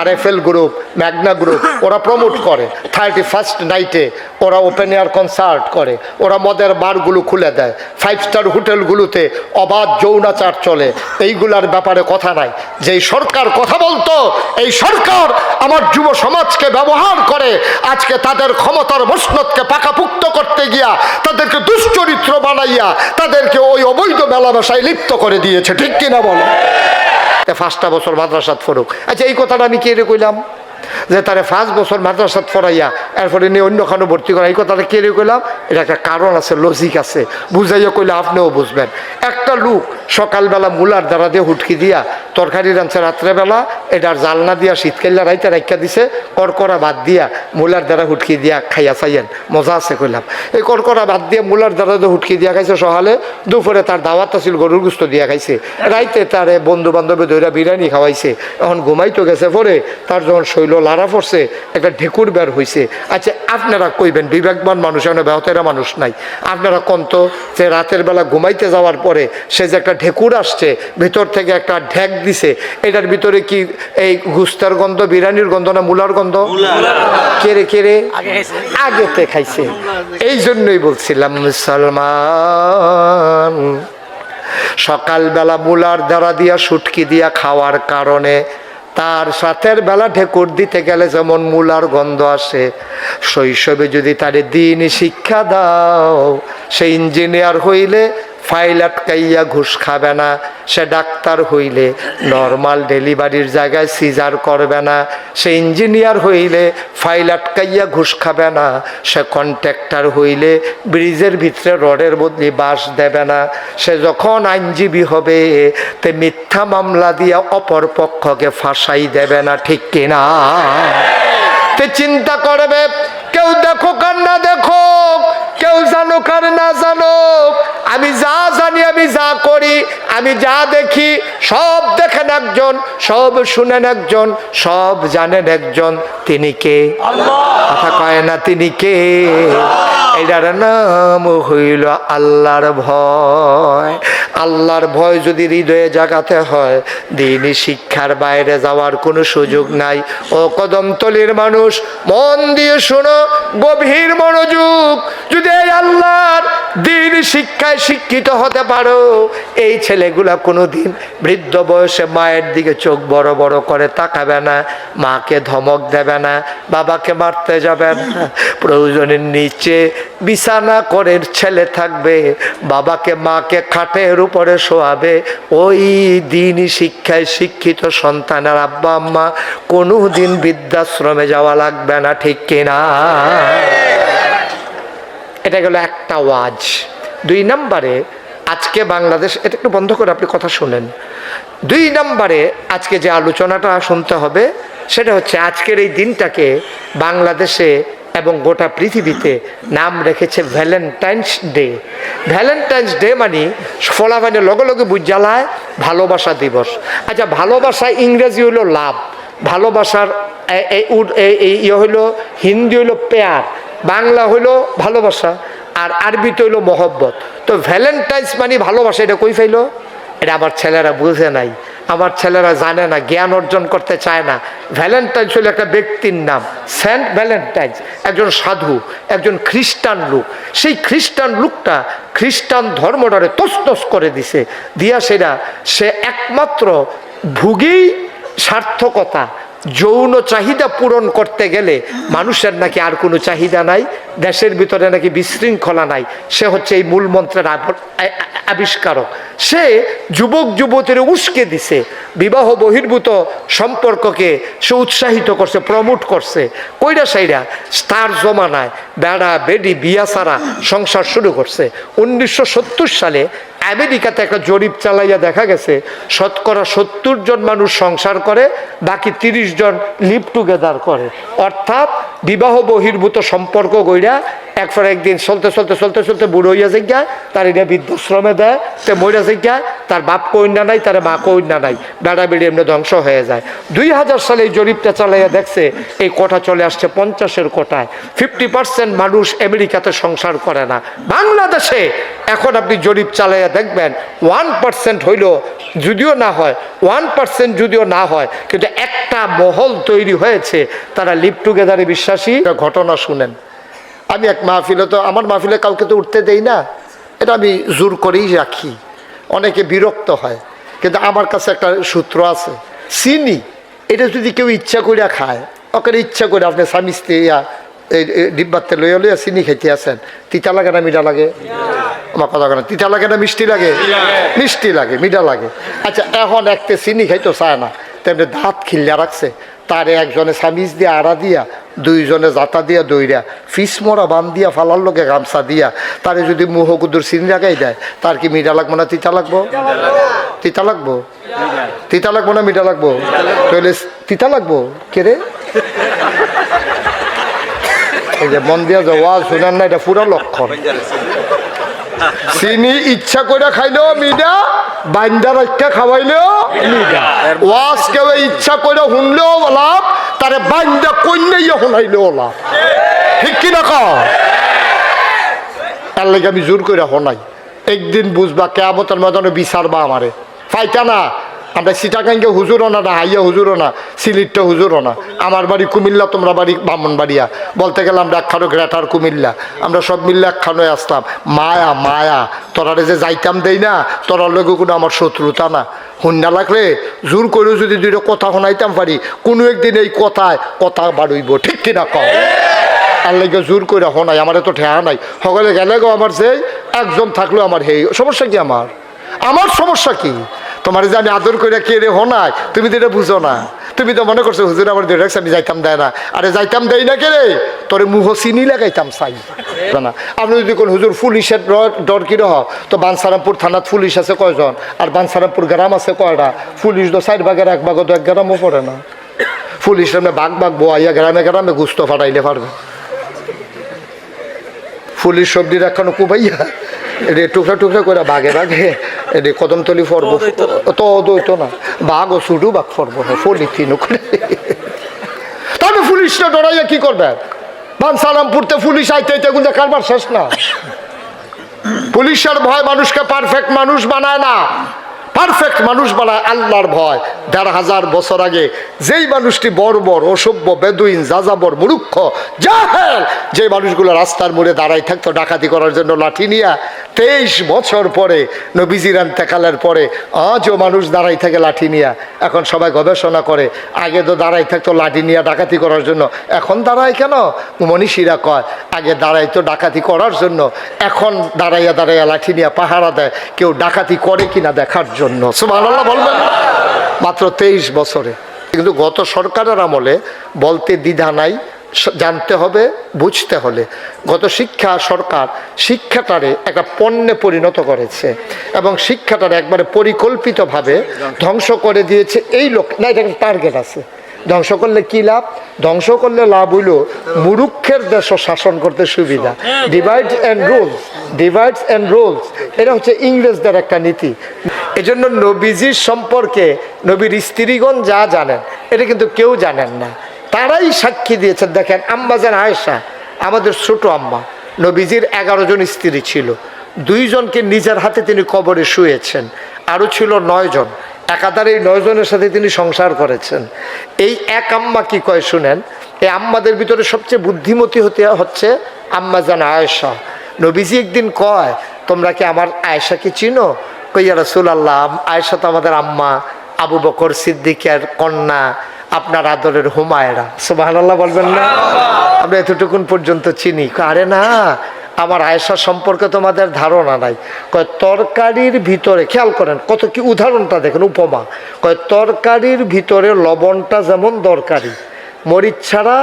RFL গ্রুপ, ম্যাগনা গ্রুপ, ওরা প্রমোট করে। 31st নাইটে ওরা ওপেন এয়ার কনসার্ট করে, ওরা মদের বারগুলো খুলে দেয়, 5 স্টার হোটেলগুলোতে অবাধ যৌনাচার চলে। এইগুলার ব্যাপারে কথা নাই। যেই সরকার কথা বলতো, এই সরকার আমার যুব সমাজকে ব্যবহার করে আজকে তাদের ক্ষমতার মসনদকে পাকাপুক্ত করতে গিয়া তাদেরকে দুশ্চরিত্র বানাইয়া তাদেরকে ওই অবৈধ মেলামেশায় লিপ্ত করে দিয়েছে। ঠিক কিনা বলো? 5টা বছর মাদ্রাসাত ফরুক। আচ্ছা এই কথাটা আমি কে রে কইলাম? যে তারে 5 বছর মাদ্রাসাত পড়াইয়া এরপরে নিয়ে অন্যখানে ভর্তি করা, এই কথাটা কে কইলাম? এটা একটা কারণ আছে, লজিক আছে, বুঝাইয়া কইলে আপনিও বুঝবেন। একটা লোক সকালবেলা মূলার দ্বারা দিয়ে হুটকি দিয়া তরকারি রাঁধছে রাত্রেবেলা, এটার জালনা দিয়া শীতকাল্লা রাইতে রাখা দিছে, করকরা বাদ দিয়া মূলার দ্বারা হুটকি দিয়া খাইয়া চাইয়েন, মজা আছে কইলাম। এই করকরা বাদ দিয়ে মূলার দ্বারা দিয়ে হুটকি দিয়া খাইছে সকালে, দুপুরে তার দাওয়াত আছিল গরুর গুস্ত দিয়া খাইছে, রাইতে তারে বন্ধু বান্ধবে ধৈরা বিরিয়ানি খাওয়াইছে, এখন ঘুমাইতো গেছে, পরে তার যখন শৈল লাড়া পড়ছে একটা ঢেকুর বের হয়েছে। আচ্ছা আপনারা কইবেন, বিবেকবান মানুষ, এখন বেহতেরা মানুষ নাই, আপনারা কন্ত যে রাতের বেলা ঘুমাইতে যাওয়ার পরে সে যে একটা ঢেকুর আসছে, ভিতর থেকে একটা ঢেক দিছে, এটার ভিতরে কি এই গুস্তার গন্ধ, বিরিয়ানির গন্ধ না মূলার গন্ধ? কেড়ে কেড়ে আগেতে খাইছে। এই জন্যই বলছিলাম মুসলমান সকালবেলা মূলার দ্বারা দিয়া শুটকি দিয়া খাওয়ার কারণে তার সাথের বেলা ঢেকুর দিতে গেলে যেমন মূলার গন্ধ আসে, শৈশবে যদি তারে দিনই শিক্ষা দাও, সে ইঞ্জিনিয়ার হইলে ফাইল আটকাইয়া ঘুষ খাবে না, সে ডাক্তার হইলে নর্মাল ডেলিভারির জায়গায় সিজার করবে না, সে ইঞ্জিনিয়ার হইলে ফাইল আটকাইয়া ঘুষ খাবে না, সে কন্ট্রাক্টর হইলে ব্রিজের ভিতরে রডের বদলি বাঁশ দেবে না, সে যখন আইনজীবী হবে তে মিথ্যা মামলা দিয়া অপর পক্ষকে ফাঁসাই দেবে না, ঠিক কিনা? তে চিন্তা করবে, কেউ দেখুক আর না দেখুক, কেউ জানুক আর না জানুক, আমি যা জানি, আমি যা করি, আমি যা দেখি, সব দেখেন একজন, সব শুনেন একজন, সব জানেন একজন। তিনি কে? কথা কয় না তিনি কে? এটার নাম হইল আল্লাহর ভয়। আল্লাহর ভয় যদি হৃদয়ে জাগাতে হয়, দিনই শিক্ষার বাইরে যাওয়ার কোনো সুযোগ নাই। ও কদমতলির মানুষ, মন দিয়ে শোনো, গভীর মনোযোগ। যদি এই আল্লাহর দিন শিক্ষায় শিক্ষিত হতে পারো, এই ছেলেগুলা কোনোদিন বৃদ্ধ বয়সে মায়ের দিকে চোখ বড় বড় করে তাকাবে না, মাকে ধমক দেবে না, বাবাকে মারতে যাবে না, প্রয়োজনের নিচে বিছানা করে ছেলে থাকবে, বাবাকে মাকে খাটের উপরে শোয়াবে। ওই দিনই শিক্ষায় শিক্ষিত সন্তানের আব্বা আম্মা কোনোদিন বৃদ্ধাশ্রমে যাওয়া লাগবে না, ঠিক কিনা? এটা গেল একটা ওয়াজ। 2 নম্বরে আজকে বাংলাদেশ, এটা একটু বন্ধ করে আপনি কথা শুনেন। 2 নম্বরে আজকে যে আলোচনাটা শুনতে হবে সেটা হচ্ছে, আজকের এই দিনটাকে বাংলাদেশে এবং গোটা পৃথিবীতে নাম রেখেছে ভ্যালেন্টাইন্স ডে। ভ্যালেন্টাইন্স ডে মানে ফলাফানে লগে লগে বুঝালায় ভালোবাসা দিবস। আচ্ছা, ভালোবাসা ইংরেজি হইল লাভ, ভালোবাসার ইয়ে হইল হিন্দি হইল পেয়ার, বাংলা হইল ভালোবাসা, আর আরবিতে হইল মহব্বত। তো ভ্যালেন্টাইন্স মানে ভালোবাসা, এটা কই ফাইল? এটা আমার ছেলেরা বুঝে নাই, আমার ছেলেরা জানে না, জ্ঞান অর্জন করতে চায় না। ভ্যালেন্টাইন্স হলো একটা ব্যক্তির নাম, সেন্ট ভ্যালেন্টাইন্স, একজন সাধু, একজন খ্রিস্টান লোক। সেই খ্রিস্টান লোকটা খ্রিস্টান ধর্মটারে তছনছ করে দিছে, দিয়া সেটা সে একমাত্র ভুগেই সার্থকতা, যৌন চাহিদা পূরণ করতে গেলে মানুষের নাকি আর কোনো চাহিদা নাই, দেশের ভিতরে নাকি বিশৃঙ্খলা নাই। সে হচ্ছে এই মূল মন্ত্রের আবিষ্কারক। সে যুবক যুবতীর উস্কে দিছে, বিবাহ বহির্ভূত সম্পর্ককে সে উৎসাহিত করছে, প্রমোট করছে। কইরা সাইরা তার জমানায় বেড়া বেডি বিয়া ছাড়া সংসার শুরু করছে। 1970 সালে আমেরিকাতে একটা জরিপ চালাইয়া দেখা গেছে, শতকরা 70 জন মানুষ সংসার করে, বাকি 30 জন লিভ টুগেদার করে। অর্থাৎ বিবাহ বহির্ভূত সম্পর্ক গইরা একবার একদিন চলতে চলতে চলতে চলতে বুড়ো হইয়া যাইগা, তার এটা বৃদ্ধাশ্রমে দেয়, তে মইরা যাইগা, তার বাপ কন্যা নাই, তার মা কন্যা নাই, বেড়া বেড়ি এমনি ধ্বংস হয়ে যায়। 2000 সালে এই জরিপটা চালাইয়া দেখছে এই কোটা চলে আসছে 50-এর কোটায়। 50% মানুষ আমেরিকাতে সংসার করে না। বাংলাদেশে এখন আপনি জরিপ চালাইয়া দেখবেন 1% হইল, যদিও না হয় 1% যদিও না হয়, কিন্তু একটা মহল তৈরি হয়েছে, তারা লিভ টুগেদারে বিশ্বাসী। ঘটনা শুনেন, আমি এক মাহফিলে, তো আমার মাহফিলে কাউকে তো উঠতে দেই না, এটা আমি জোর করেই রাখি, অনেকে বিরক্ত হয়, কিন্তু আমার কাছে একটা সূত্র আছে। চিনি এটা যদি কেউ ইচ্ছা করিয়া খায়, ওকে ইচ্ছা করে আপনি স্বামী স্ত্রী এই ডিব্বাতে লইয়া লইয়া চিনি খাইতে আসেন, তিতা লাগে না মিঠা লাগে? আমার কথা কেন, তিতা লাগে না মিষ্টি লাগে? মিষ্টি লাগে, মিঠা লাগে। আচ্ছা, এখন একটা চিনি খাইতো চায় না, তেমনি দাঁত খিল্লা রাখছে, তারে একজনে সামিজ দিয়া আড়া দিয়া, দুইজনে জাতা দিয়া দইরা, ফিস মরা বান দিয়া, ফালার লোকে গামছা দিয়া তারে যদি মুহ কুদুর চিনি লাগাই দেয়, তার কি মিঠা লাগবো না তিতা লাগবো? তিতা লাগবো? তিতা লাগবো না মিঠা লাগবো? তাহলে তিতা লাগবো কে রে? এই যে মন দিয়া যাওয়া শুনেন না, এটা পুরো লক্ষণ। চিনি ইচ্ছা করে খাইলেও মিঠা, বাইন্দা রাখতে খাওয়াইলেও মিঠা। ওয়াজ কেউ ইচ্ছা করে শুনলেও লাভ, তারে বাইন্দা কইলেই শোনাইলেও লাভ। ঠিক কিনা কও? তার লাগে আমি জোর করে শোনাই। একদিন বুঝবা কেয়ামতের ময়দানে বিচারবা আমারে। ফাইটা না, আমরা সিটাকাঙ্গে হুজুরও না, হাইয়া হুজুরও না, সিলিটটা হুজুরও না। আমার বাড়ি কুমিল্লা, তোমরা বাড়ি ব্রাহ্মণবাড়িয়া। বলতে গেলে আমরা একখানো গ্রেটার কুমিল্লা, আমরা সব মিললে একখানোয় আসতাম। মায়া মায়া, তোরারে যে যাইতাম দেই না, তোরার লোক কোনো আমার শত্রুতা না। হুন্ডা লাগলে জোর করেও যদি দুইটা কথা শোনাইতাম পারি, কোনো একদিন এই কথা বাড়ইব। ঠিক কিনা কও? আর লেগে জোর করে শোনাই, আমার তো ঠেহা নাই। সকলে গেলে গো আমার যে একজন থাকলেও আমার হেই সমস্যা কি? আমার সমস্যা কি? তোমার যে আমি আদর করে কে রে হোনাই, তুমি তো এটা বুঝো না। তুমি তো মনে করছো হুজুর আমার দুই আমি যাইতাম দেয় না। আরে যাইতাম দেই না কে রে? তোরে মুহ চিনি লাগাইতাম চাই না। আপনি যদি কোন হুজুর পুলিশের ডর কি রহ, তো বানসারামপুর থানাত পুলিশ আছে কয়জন, আর বানসারামপুর গ্রাম আছে কয়টা? পুলিশ তো 4 ভাগের 1 ভাগ, তো 1 গ্রামও পড়ে না। পুলিশ বাঘ বোয়াইয়া গ্রামে গ্রামে গুস্ত ফাটাইলে পারবে। পুলিশ সবজি রাখানো কুবাইয়া এটা টুকরা টুকরা করে বাঘে বাঘে এটা কদমতলি ফরব তো দইতো না, বাঘ ও ছুটু বাঘ ফরব পলিথিন করে। তবে পুলিশটা ডরাইয়া কি করবে? বানসারামপুরতে পুলিশ আইতে আইতে কিন্তু কারবার শেষ না। পুলিশের ভয় মানুষকে পারফেক্ট মানুষ বানায় না, পারফেক্ট মানুষ বানায় আল্লাহর ভয়। 1500 বছর আগে যেই মানুষটি বর্বর, অসভ্য, বেদুইন, যাযাবর, মূর্খ, জাহেল, যে মানুষগুলো রাস্তার মোড়ে দাঁড়াই থাকতো ডাকাতি করার জন্য লাঠি নিয়া, 23 বছর পরে নবীজির ইন্তেকালের পরে আজও মানুষ দাঁড়াই থাকে লাঠি নিয়া। এখন সবাই গবেষণা করে, আগে তো দাঁড়াই থাকতো লাঠি নিয়ে ডাকাতি করার জন্য, এখন দাঁড়ায় কেন? মনীষীরা কয় আগে দাঁড়াইতো ডাকাতি করার জন্য, এখন দাঁড়াইয়া দাঁড়াইয়া লাঠি নিয়ে পাহারা দেয় কেউ ডাকাতি করে কিনা দেখার জন্য। সুবহানাল্লাহ বলবেন? মাত্র 23 বছরে। কিন্তু গত সরকারের আমলে বলতে দ্বিধা নাই, জানতে হবে, বুঝতে হলে। গত সরকার শিক্ষাটারে একটা পণ্যে পরিণত করেছে এবং শিক্ষাটারে একবারে পরিকল্পিতভাবে ধ্বংস করে দিয়েছে। এই লোক না, এটা একটা টার্গেট আছে। ধ্বংস করলে কি লাভ? ধ্বংস করলে লাভ হইল মুরুক্ষের দেশ শাসন করতে সুবিধা। Divide and rules, divides and rules, এটা হচ্ছে ইংরেজদের একটা নীতি। এজন্য নবীজির সম্পর্কে নবীর স্ত্রীগণ যা জানেন এটা কিন্তু কেউ জানেন না। তারাই সাক্ষী দিয়েছেন। দেখেন আম্মা জান আয়েশা, আমাদের ছোট আম্মা, নবীজির 11 জন স্ত্রী ছিল। 2 জনকে নিজের হাতে তিনি কবরে শুয়েছেন, আরও ছিল 9 জন। একাধারে এই 9 জনের সাথে তিনি সংসার করেছেন। এই এক আম্মা কি কয় শুনেন। এই আম্মাদের ভিতরে সবচেয়ে বুদ্ধিমতী হচ্ছে আম্মা জান আয়েশা। নবীজি একদিন কয়, তোমরা কি আমার আয়েশাকে চিনো? কইয়া রাসূলুল্লাহ, আয়েশা তো আমাদের আম্মা, আবু বকর সিদ্দিকের কন্যা, আপনার আদরের হুমায়রা। সুবহানাল্লাহ বলবেন না? আমরা এতটুকুন পর্যন্ত চিনি। আরে না, আমার আয়েশা সম্পর্কে তোমাদের ধারণা নাই। কয় তরকারির ভিতরে, খেয়াল করেন কত কি উদাহরণটা দেখেন, উপমা। কয় তরকারির ভিতরে লবণটা যেমন দরকারি, মরিচ ছাড়া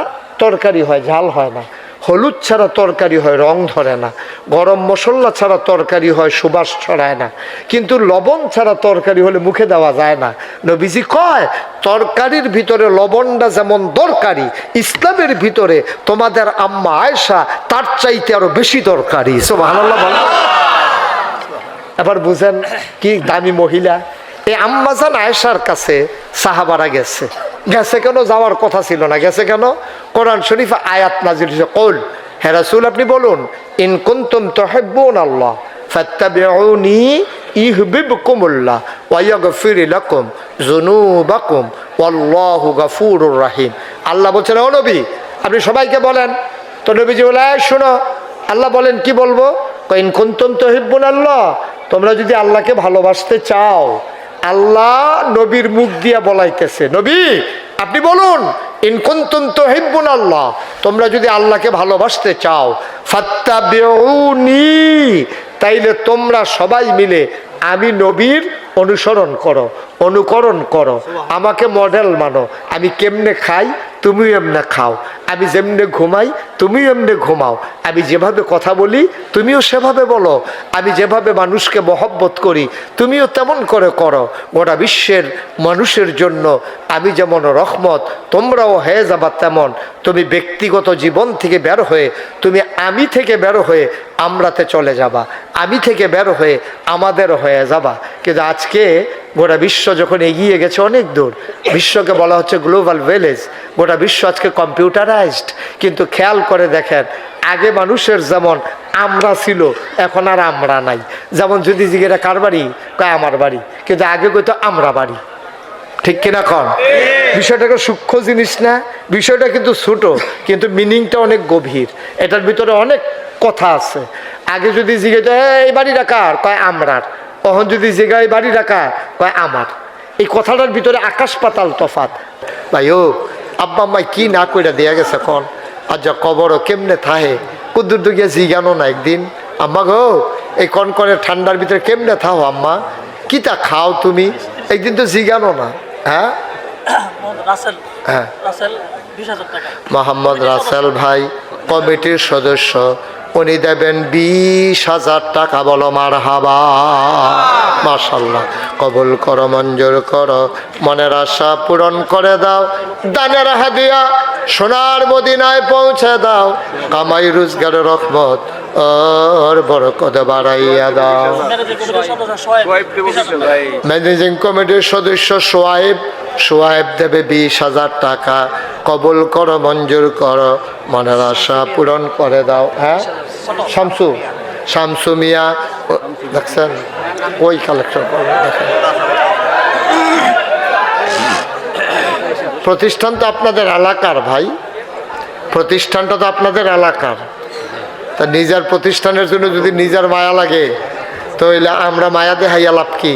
তরকারি হয়, ঝাল হয় না। হলুদ ছাড়া তরকারি হয়, রং ধরে না। গরম মশলা ছাড়া তরকারি হয়, সুবাস ছড়ায় না। কিন্তু লবণ ছাড়া তরকারি হলে মুখে দেওয়া যায় না। নবীজি কয় তরকারির ভিতরে লবণটা যেমন দরকারি, ইসলামের ভিতরে তোমাদের আম্মা আয়েশা তার চাইতে আরো বেশি দরকারি। সুবহানাল্লাহ বলেন। এবার বুঝেন কি দামি মহিলা। এই আম্মা জান আয়েশার কাছে সাহাবারা গেছে। গেছে কেন? যাওয়ার কথা ছিল না। গেছে কেন? কোরআন শরীফে আয়াত নাজিল হয়েছে, কল হে রাসূল আপনি বলুন, ইন কুনতুম তুহিব্বুনাল্লাহ ফাত্তাবিউনি ইউহিব্বুকুমুল্লাহ ওয়া ইয়াগফির লাকুম যুনুবাকুম ওয়াল্লাহু গফুরুর রহিম। আল্লাহ বলছেন, ও নবী আপনি সবাইকে বলেন। তো নবীজি বলে, শোনো আল্লাহ বলেন, কি বলবো? ইন কুনতুম তুহিব্বুনাল্লাহ, তোমরা যদি আল্লাহকে ভালোবাসতে চাও। আল্লাহ নবীর মুখ দিয়া বলাইতেছে, নবী আপনি বলুন, ইন কুনতুম তুহিব্বুনাল্লাহ, তোমরা যদি আল্লাহকে ভালোবাসতে চাও, ফাত্তাবিউনি, তাইলে তোমরা সবাই মিলে আমি নবীর অনুসরণ করো, অনুকরণ করো, আমাকে মডেল মানো। আমি কেমনে খাই তুমিও এমনে খাও, আমি যেমনে ঘুমাই তুমিও এমনে ঘুমাও, আমি যেভাবে কথা বলি তুমিও সেভাবে বলো, আমি যেভাবে মানুষকে মহব্বত করি তুমিও তেমন করে করো। গোটা বিশ্বের মানুষের জন্য আমি যেমন রহমত, তোমরাও হয়ে যাবা তেমন। তুমি ব্যক্তিগত জীবন থেকে বের হয়ে তুমি আমি থেকে বের হয়ে আমরাতে চলে যাবা, আমি থেকে বের হয়ে আমাদের হয়ে যাবা। কিন্তু আজকে গোটা বিশ্ব যখন এগিয়ে গেছে অনেক দূর, বিশ্বকে বলা হচ্ছে গ্লোবাল ভিলেজ, গোটা বিশ্ব আজকে কম্পিউটারাইজড। কিন্তু খেয়াল করে দেখেন, আগে মানুষের যেমন আমরা ছিল এখন আর আমরা নাই। যেমন যদি জিজ্ঞেরা কার বাড়ি, কয় আমার বাড়ি, কিন্তু আগে কইতো আমরা বাড়ি। ঠিক কিনা কন? বিষয়টাকে সূক্ষ্ম জিনিস না, বিষয়টা কিন্তু ছোট কিন্তু মিনিংটা অনেক গভীর, এটার ভিতরে অনেক কথা আছে। আগে যদি জিজ্ঞেস এই বাড়িটা কার, কয় আমরার। তখন যদি জিজ্ঞাসা এই বাড়িটা কার, কয় আমার। এই কথাটার ভিতরে আকাশ পাতাল তফাৎ। ভাই ও আব্বা আম্মাই কি না কইরা দেয়া গেছে কন, আর যা কবরও কেমনে থাহে কুদ্দুর দুগিয়া জিগানো না একদিন, আম্মা গো এই কনকনের ঠান্ডার ভিতরে কেমনে থাও আম্মা, কি তা খাও তুমি, একদিন তো জিগানো না। হ্যাঁ হ্যাঁ, মোহাম্মদ রাসেল ভাই কমিটির সদস্য, উনি দেবেন 20,000 টাকা। বলো মারহাবা, মাশাআল্লাহ। কবুল করো, মঞ্জুর করো, মনের আশা পূরণ করে দাও, দানের হাদিয়া সোনার মদিনায় পৌঁছে দাও, কামাই রোজগারের রহমত আর বরকত বাড়াইয়া দাও। ম্যানেজিং কমিটির সদস্য সোয়াইব দেবে 20,000 টাকা। কবুল করো, মঞ্জুর করো, মনের আশা পূরণ করে দাও। হ্যাঁ, শামসু মিয়া দেখছেন, ওই কালেক্টর করবেন। দেখেন, প্রতিষ্ঠান তো আপনাদের এলাকার ভাই, প্রতিষ্ঠানটা তো আপনাদের এলাকার। তা নিজের প্রতিষ্ঠানের জন্য যদি নিজের মায়া লাগে তো আমরা মায়া দেখাইয়া লাভ কি?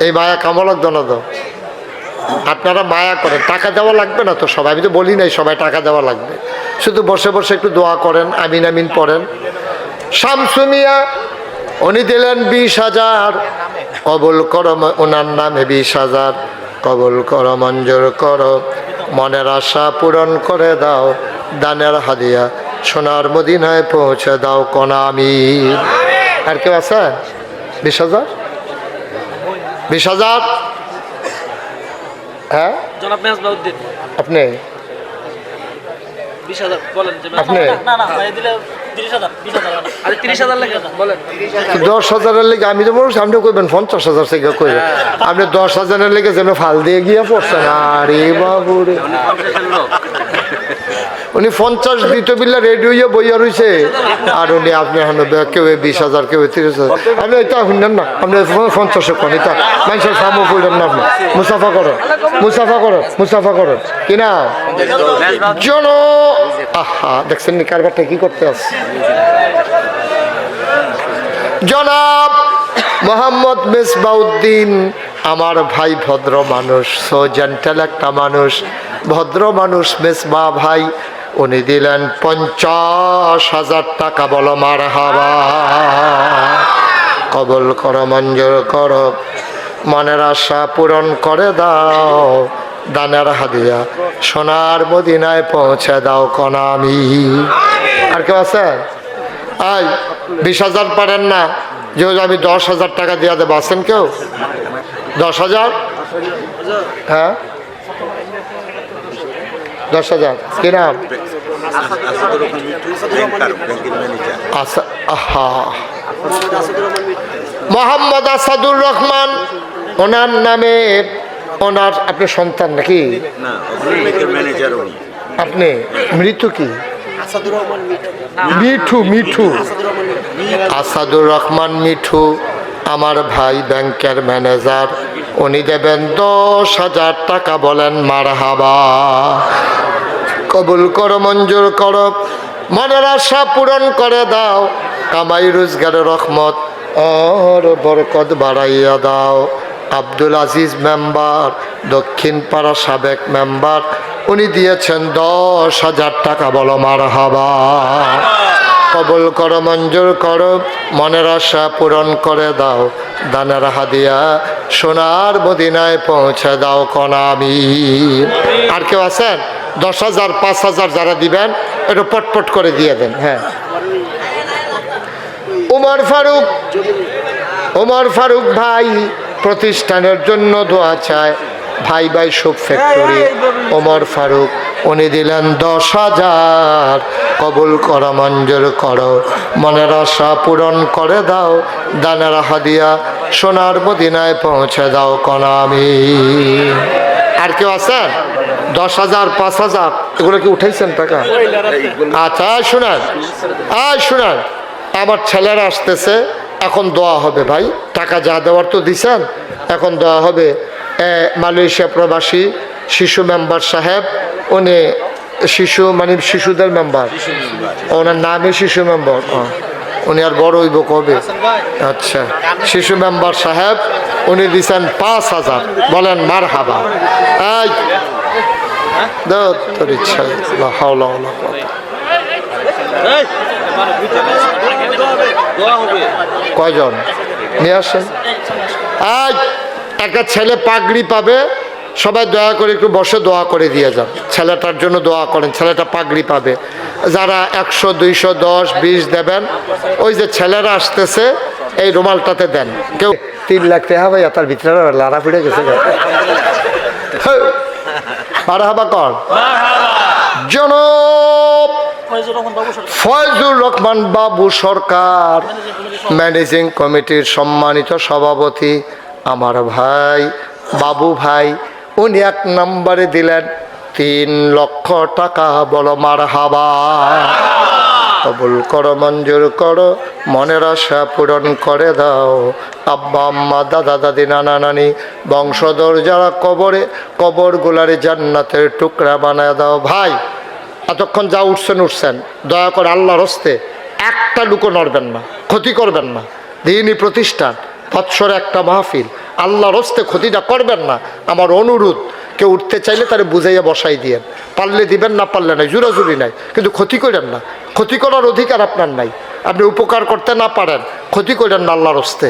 এই মায়া কামলক দনদ। আপনারা মায়া করেন, টাকা দেওয়া লাগবে না তো সবাই, আমি তো বলি নাই সবাই টাকা দেওয়া লাগবে, শুধু বসে বসে একটু দোয়া করেন, আমিন আমিন পড়েন। শামসু মিয়া উনি দিলেন 20,000। কবুল করো, ওনার নামে 20,000। কবুল করো, মঞ্জুর করো, মনের আশা পূরণ করে দাও, দানের হাদিয়া সোনার মদিনায় পৌঁছে দাও, কোন আমিন। আর কেউ আছে? 20,000 20,000। হ্যাঁ, আপনি আপনি 10,000-এর লেগে আমি তো বলছি আপনি কইবেন 50,000 থেকে কইবেন, আপনি 10,000-এর লেগে যেন ফাল দিয়ে গিয়ে পড়ছেন। আরে বাবু রে, উনি 50 দিত বিল্লা রেডি হইয়া বইয়া রয়েছে, আর উনি আপনি কেউ 20,000 কেউ 30,000। আপনি এটা শুনলেন না, আপনি 50 কোন এটা মানুষের সামু পড়লেন না। আপনি মুসাফা করো, মুসাফা করো, মুসাফা করো কিনা জন। আহা, দেখছেন নি কারবারটা কি করতে আছে। জনাব মোহাম্মদ মেজবাউদ্দিন আমার ভাই, ভদ্র মানুষ, সো জেন্টাল একটা মানুষ, ভদ্র মানুষ মেজবা ভাই, উনি দিলেন 50,000 টাকা। বলো মারহাবা। কবুল করো, মঞ্জুর করো, মনের আশা পূরণ করে দাও, দানের হাদিয়া সোনার মদিনায় পৌঁছে দাও, কোন আমিন। আর কেউ আছে? আই 20,000 পারেন না, যে আমি 10,000 টাকা দিয়ে দেবো, আছেন কেউ? 10,000। হ্যাঁ, 10,000 কি নাম? আচ্ছা, আহা, মোহাম্মদ আসাদুর রহমান, ওনার নামে। ওনার আপনি সন্তান নাকি? আপনি মৃত্যু কি? মিঠু, মিঠু আসাদুর রহমান মিঠু আমার ভাই, ব্যাংকের ম্যানেজার, উনি দেবেন 10,000 টাকা। বলেন মারহাবা। কবুল করো, মঞ্জুর করো, মনের আশা পূরণ করে দাও, কামাই রোজগারের রহমত আর বরকত বাড়াইয়া দাও। আব্দুল আজিজ মেম্বার, দক্ষিণ পাড়া সাবেক মেম্বার, উনি দিয়েছেন 10,000 টাকা। বলো মারহাবা। কবুল করো মঞ্জুর করো মনের আশা পূরণ করে দাও দানের হাদিয়া সোনার মদিনায় পৌঁছে দাও কনামি। আর কেউ আছেন? 10,000 5,000 যারা দিবেন একটু পটপট করে দিয়ে দেন। হ্যাঁ, ওমর ফারুক ভাই প্রতিষ্ঠানের জন্য দোয়া চায়। ভাই ভাই সব ফ্যাক্টরি ওমর ফারুক উনি দিলেন 10,000। কবুল করো মঞ্জুর করো মনের আশা পূরণ করে দাও দানের হাদিয়া সোনার মদিনায় পৌঁছে দাও কনামি। আর কেউ আছেন? 10,000 5,000 এগুলো কি উঠাইছেন টাকা? আচ্ছা শুনেন, শুনেন, আমার ছেলেরা আসতেছে, এখন দোয়া হবে ভাই। টাকা যা দেওয়ার তো দিছেন, এখন দোয়া হবে। মালয়েশিয়া প্রবাসী শিশু মেম্বার সাহেব, উনি শিশু মানে শিশুদের মেম্বার, ওনার নামই শিশু মেম্বার। উনি আর বড় হইব কবে? আচ্ছা, শিশু মেম্বার সাহেব উনি দিচ্ছেন 5,000। বলেন মার হাবা। তোর ইচ্ছা। কয়জন নিয়ে আসেন? একটা ছেলে পাগড়ি পাবে, সবাই দয়া করে একটু বসে দোয়া করে দিয়ে যান। ছেলেটার জন্য দোয়া করেন, ছেলেটা পাগড়ি পাবে। যারা 100 200 10 20 দেবেন, ওই যে ছেলেরা আসতেছে এই রুমালটাতে দেন। কেউ 3 লাখ টাকা ভাই তার ভিতরে লাড়া ফিরে গেছে। মারহাবা কর। জনাব ফয়জুর রহমান বাবু সরকার, ম্যানেজিং কমিটির সম্মানিত সভাপতি, আমার ভাই বাবু ভাই, উনি 1 নম্বরে দিলেন 3 লক্ষ টাকা। বলো মারহাবা। কবুল করো মঞ্জুর করো মনের আশা পূরণ করে দাও। আব্বা আম্মা দাদা দাদি নানা নানি বংশধর যারা কবরে, কবরগুলারে জান্নাতের টুকরা বানায় দাও। ভাই এতক্ষণ যা উঠছেন দয়া করে আল্লাহর হস্তে একটা লুকো নড়বেন না, ক্ষতি করবেন না। দিনই প্রতিষ্ঠান, বৎসরে একটা মাহফিল, আল্লাহর হস্তে ক্ষতিটা করবেন না। আমার অনুরোধ, কেউ উঠতে চাইলে তারে বুঝাইয়া বসাই দিয়েন। পারলে দিবেন, না পারলে নাই, জোরাজুরি নাই, কিন্তু ক্ষতি করেন না। ক্ষতি করার অধিকার আপনার নাই। আপনি উপকার করতে না পারেন, ক্ষতি করেন না আল্লাহর হস্তে।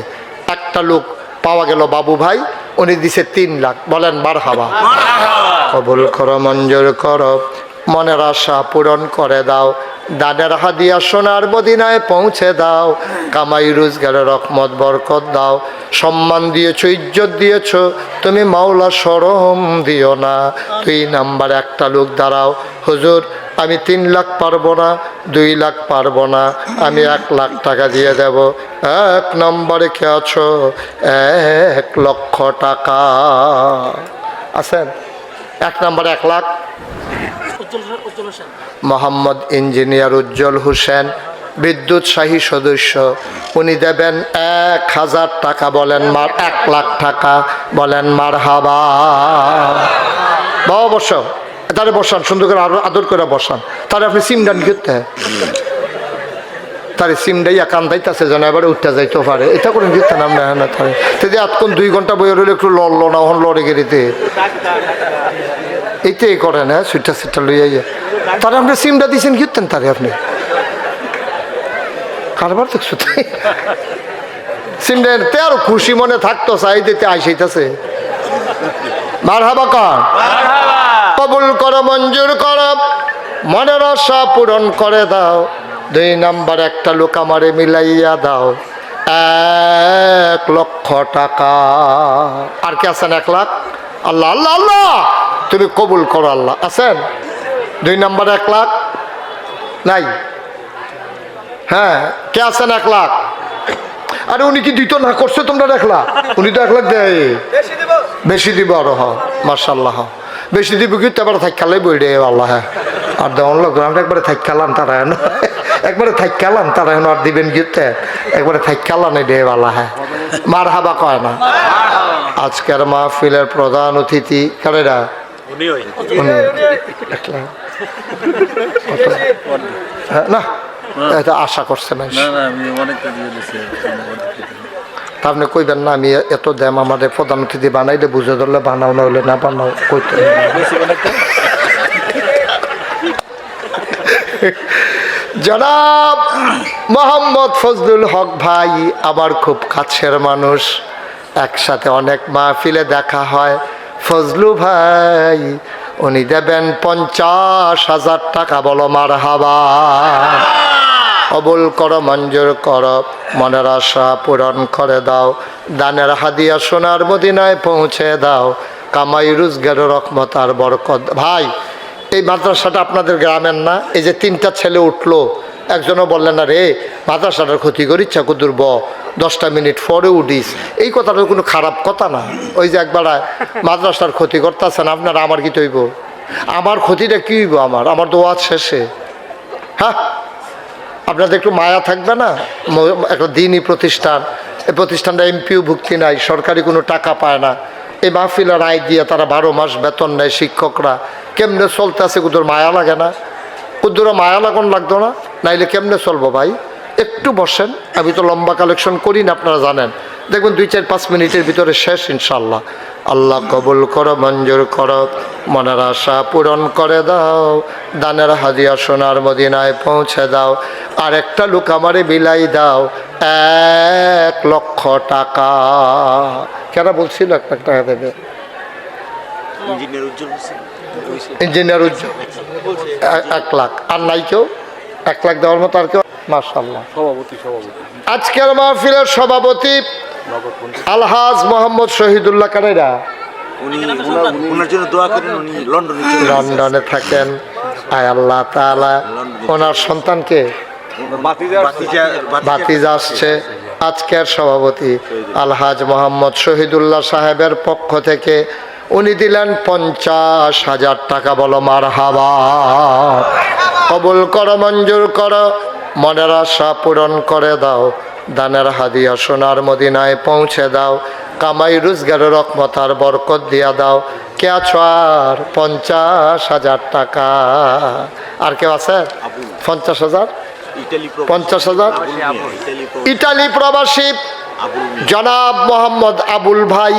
একটা লোক পাওয়া গেল বাবু ভাই, উনি দিছে 3 লাখ। বলেন মারহাবা। কবুল করো মঞ্জুর করো মনের আশা পূরণ করে দাও দানের হাদিয়া সোনার মদিনায় পৌঁছে দাও। কামাই রোজগারের রহমত বরকত দাও। সম্মান দিয়েছো, ইজ্জত দিয়েছো, তুমি মাওলা শরম দিও না। 2 নাম্বার একটা লোক দাঁড়াও। হুজুর আমি 3 লাখ পারবো না, 2 লাখ পারবো না, আমি 1 লাখ টাকা দিয়ে দেব। 1 নম্বরে কে আছো? 1 লক্ষ টাকা আছেন? 1 নম্বরে 1 লাখ। মোহাম্মদ ইঞ্জিনিয়ার উজ্জ্বল হোসেন, বিদ্যুৎ শাহী সদস্য, উনি দেবেন 1,000 টাকা। বলেন 1 লাখ টাকা। বলেন মারহাবা। বাবা বসো, তারে বসান, সুন্দর করে আদর করে বসান। তাহলে আপনি সিমডান করতে, তার সিমডাই কান্দাইতেছে যেন এবারে উঠতে যাইতে পারে, এটা করে দিতে নাম না। না তাহলে যদি এতক্ষণ 2 ঘন্টা বই রইলে একটু লড়লো না, ওখান লড়ে গেরিতে এইটাই করেন। হ্যাঁ, সুইটা লইয়া তাহলে আপনি সিমটা দিয়েছেন কিতেন তারে আপনি কারবার দেখছো সিমটা আরো খুশি মনে থাকতো, চাই দিতে আইসাইতেছে। মারহাবা কর। কবুল করো মঞ্জুর করো মনের আশা পূরণ করে দাও। 2 নাম্বার একটা লোক আমারে মিলাইয়া দাও 1 লক্ষ টাকা। আর কি আছেন? 1 লাখ। আল্লাহ আল্লাহ আল্লাহ, তুমি কবুল করো আল্লাহ। আছেন? 2 নাম্বারে 1 লাখ নাই? হ্যাঁ, কে আছেন? 1 লাখ। আরে উনি কি দিত না করছে? তোমরা দেখলা উনি তো 1 লাখ দেয়, বেশি দিব আরো। হ মার্শাল্লাহ, বেশি দিব কি এবার থাকালাই বই রে আল্লাহ। হ্যাঁ, আর দেওয়ান লোক আমরা একবারে থাকালাম, তারা হেন একবারে থাকালাম, তারা হেন আর দিবেন গিয়ে একবারে থাকালাম রে আল্লাহ। হ্যাঁ, মারহাবা কয় না। আজকের মাহফিলের প্রধান অতিথি কারেরা? উনি 1 লাখ না, এটা আশা করছে না। আপনি কইবেন না আমি এত দাম আমাদের প্রধান অতিথি বানাইলে বুঝে ধরলে বানাও, না হলে না বানাও কইতে। জনাব মোহাম্মদ ফজলুল হক ভাই আমার খুব কাছের মানুষ, একসাথে অনেক মাহফিলে দেখা হয়। ফজলু ভাই উনি দেবেন 50,000 টাকা, বলো মারহাবা। কবুল করো, মঞ্জুর করো, মনের আশা পূরণ করে দাও, দানের হাদিয়া সোনার মদিনায় পৌঁছে দাও, কামাই রোজগারের রহমত আর বরকত। ভাই এই মাদ্রাসাটা আপনাদের গ্রামের না? এই যে 3টা ছেলে উঠলো, একজনও বললেন না রে মাদ্রাসাটার ক্ষতি করিস চাকুদুর 10টা মিনিট পরে উঠিস, এই কথাটা কোনো খারাপ কথা না। ওই যে একবার মাদ্রাসার ক্ষতি করতেছেন আপনারা, আমার কি তৈব? আমার ক্ষতিটা কী হইব? আমার দোয়া শেষে। হ্যাঁ, আপনাদের একটু মায়া থাকবে না? একটা দিনই প্রতিষ্ঠান, এই প্রতিষ্ঠানটা এমপিও ভুক্তি নাই, সরকারি কোনো টাকা পায় না, এই মাহফিলের আয় দিয়ে তারা 12 মাস বেতন নেয় শিক্ষকরা, কেমনে চলতে আছে? কুদুর মায়া লাগে না? কুদুরা মায়া লাগুন লাগতো না? নাইলে কেমনে চলবো ভাই? একটু বসেন, আমি তো লম্বা কালেকশন করি না, আপনারা জানেন, দেখবেন 2-4-5 মিনিটের ভিতরে শেষ ইনশাল্লাহ। আল্লাহ কবুল করো, মঞ্জুর করো, মনের আশা পূরণ করে দাও, দানের হাদিয়া সোনার মদিনায় পৌঁছে দাও। আর একটা লোক আমারে বিলাই দাও 1 লক্ষ টাকা। কেন বলছিল 1 লাখ টাকা দেবে? ইঞ্জিনিয়ার উজ্জ্বল 1 লাখ। আর নাই কেউ 1 লাখ দেওয়ার মতো? আর কেউ? মাশাআল্লাহ। আজকের মাহফিলের সভাপতি আলহাজ মোহাম্মদ শহীদুল্লাহ কারেরা, লন্ডনে থাকেন। আয় আল্লাহ তাআলা ওনার সন্তানকে ভাতিজা আসছে। আজকের সভাপতি আলহাজ মোহাম্মদ শহীদুল্লাহ সাহেবের পক্ষ থেকে উনি দিলেন 50,000 টাকা, বলো মারহাবা। কবুল করো, মঞ্জুর করো, মনের আশা পূরণ করে দাও, দানের হাদিয়া সোনার মদিনায় পৌঁছে দাও, কামাই রোজগারের রহমত আর বরকত দিয়া দাও। কে আছো আর? 50,000 টাকা। আর কেউ আছে? 50,000? 50,000 ইটালি প্রবাসী জনাব মোহাম্মদ আবুল ভাই,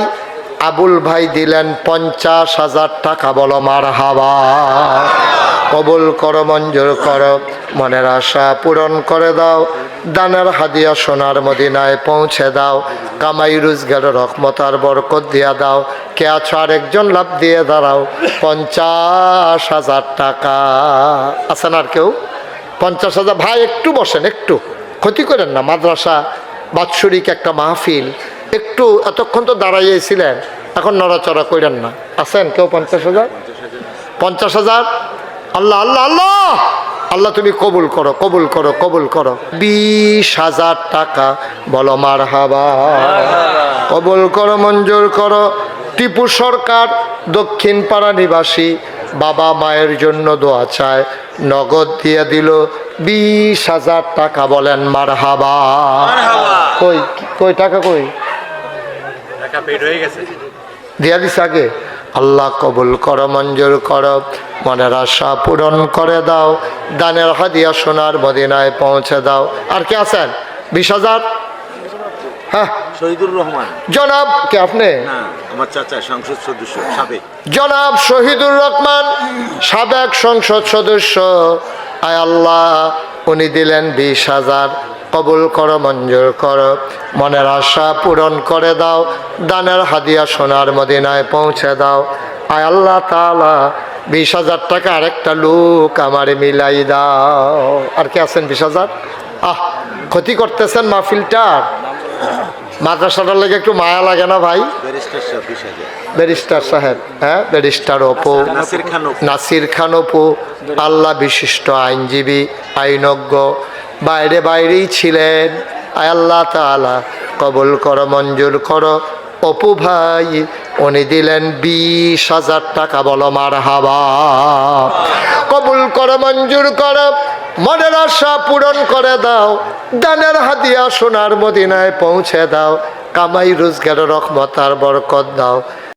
আবুল ভাই দিলেন 50,000 টাকা, বলো মারহাবা। কবুল করো, মঞ্জুর করো, মনের আশা পূরণ করে দাও, দানের হাদিয়া সোনার মদিনায় পৌঁছে দাও, কামাই রোজগারের রহমত আর বরকত দিয়া দাও। কে আছো? আরেকজন লাভ দিয়ে দাঁড়াও। 50,000 টাকা। আছেন আর কেউ? 50,000। ভাই একটু বসেন, একটু ক্ষতি করেন না, মাদ্রাসা বাৎসরিক একটা মাহফিল, একটু এতক্ষণ তো দাঁড়াইয়েছিলেন, এখন নড়াচড়া করেন না। আছেন কেউ? 50,000? 50,000। আল্লাহ আল্লাহ আল্লাহ আল্লাহ, তুমি কবুল করো, কবুল করো, কবুল করো। 20,000 টাকা, বলো মারহাবা। কবুল করো, মঞ্জুর করো। টিপু সরকার দক্ষিণ পাড়া নিবাসী, বাবা মায়ের জন্য দোয়া চায়, নগদ দিয়ে দিল 20,000 টাকা, বলেন মারহাবা। কই কই টাকা? কই দিয়া দিস আগে? আল্লাহ কবুল করো, মঞ্জুর করো, মনের আশা পূরণ করে দাও, দানের হাদিয়া সোনার মদিনায় পৌঁছে দাও। আর কে আছেন? 20,000? হ্যাঁ, শহীদুর রহমান জনাব। কে আপনি? আমার চাচা, সংসদ সদস্য সাবেক। জনাব শহীদুর রহমান, সাবেক সংসদ সদস্য। আয় আল্লাহ, উনি দিলেন 20,000। কবুল করো, মঞ্জুর করো, মনের আশা পূরণ করে দাও, দানের হাদিয়া সোনার মদিনায় পৌঁছে দাও। আয় আল্লাহ তাআলা 20,000 টাকা আরেকটা লোক আমারে মিলাই দাও। আর কে আছেন? 20,000। ক্ষতি করতেছেন মাহফিলটার, মাদ্রাসাটার লেগে একটু মায়া লাগে না ভাই? ব্যারিস্টার সাহেব, হ্যাঁ, ব্যারিস্টার অপু, নাসির খান অপু, আল্লাহ বিশিষ্ট আইনজীবী, আইনজ্ঞ, বাইরে বাইরেই ছিলেন। আয় আল্লাহ তাআলা কবুল করো, মঞ্জুর করো। অপু ভাই উনি দিলেন 20,000 টাকা, বলো মারহাবা। কবুল করো, মঞ্জুর করো, মনের আশা পূরণ করে দাও, দানের হাদিয়া সোনার মদিনায় পৌঁছে দাও, কামাই রোজগারের রহমত আর বরকত দাও।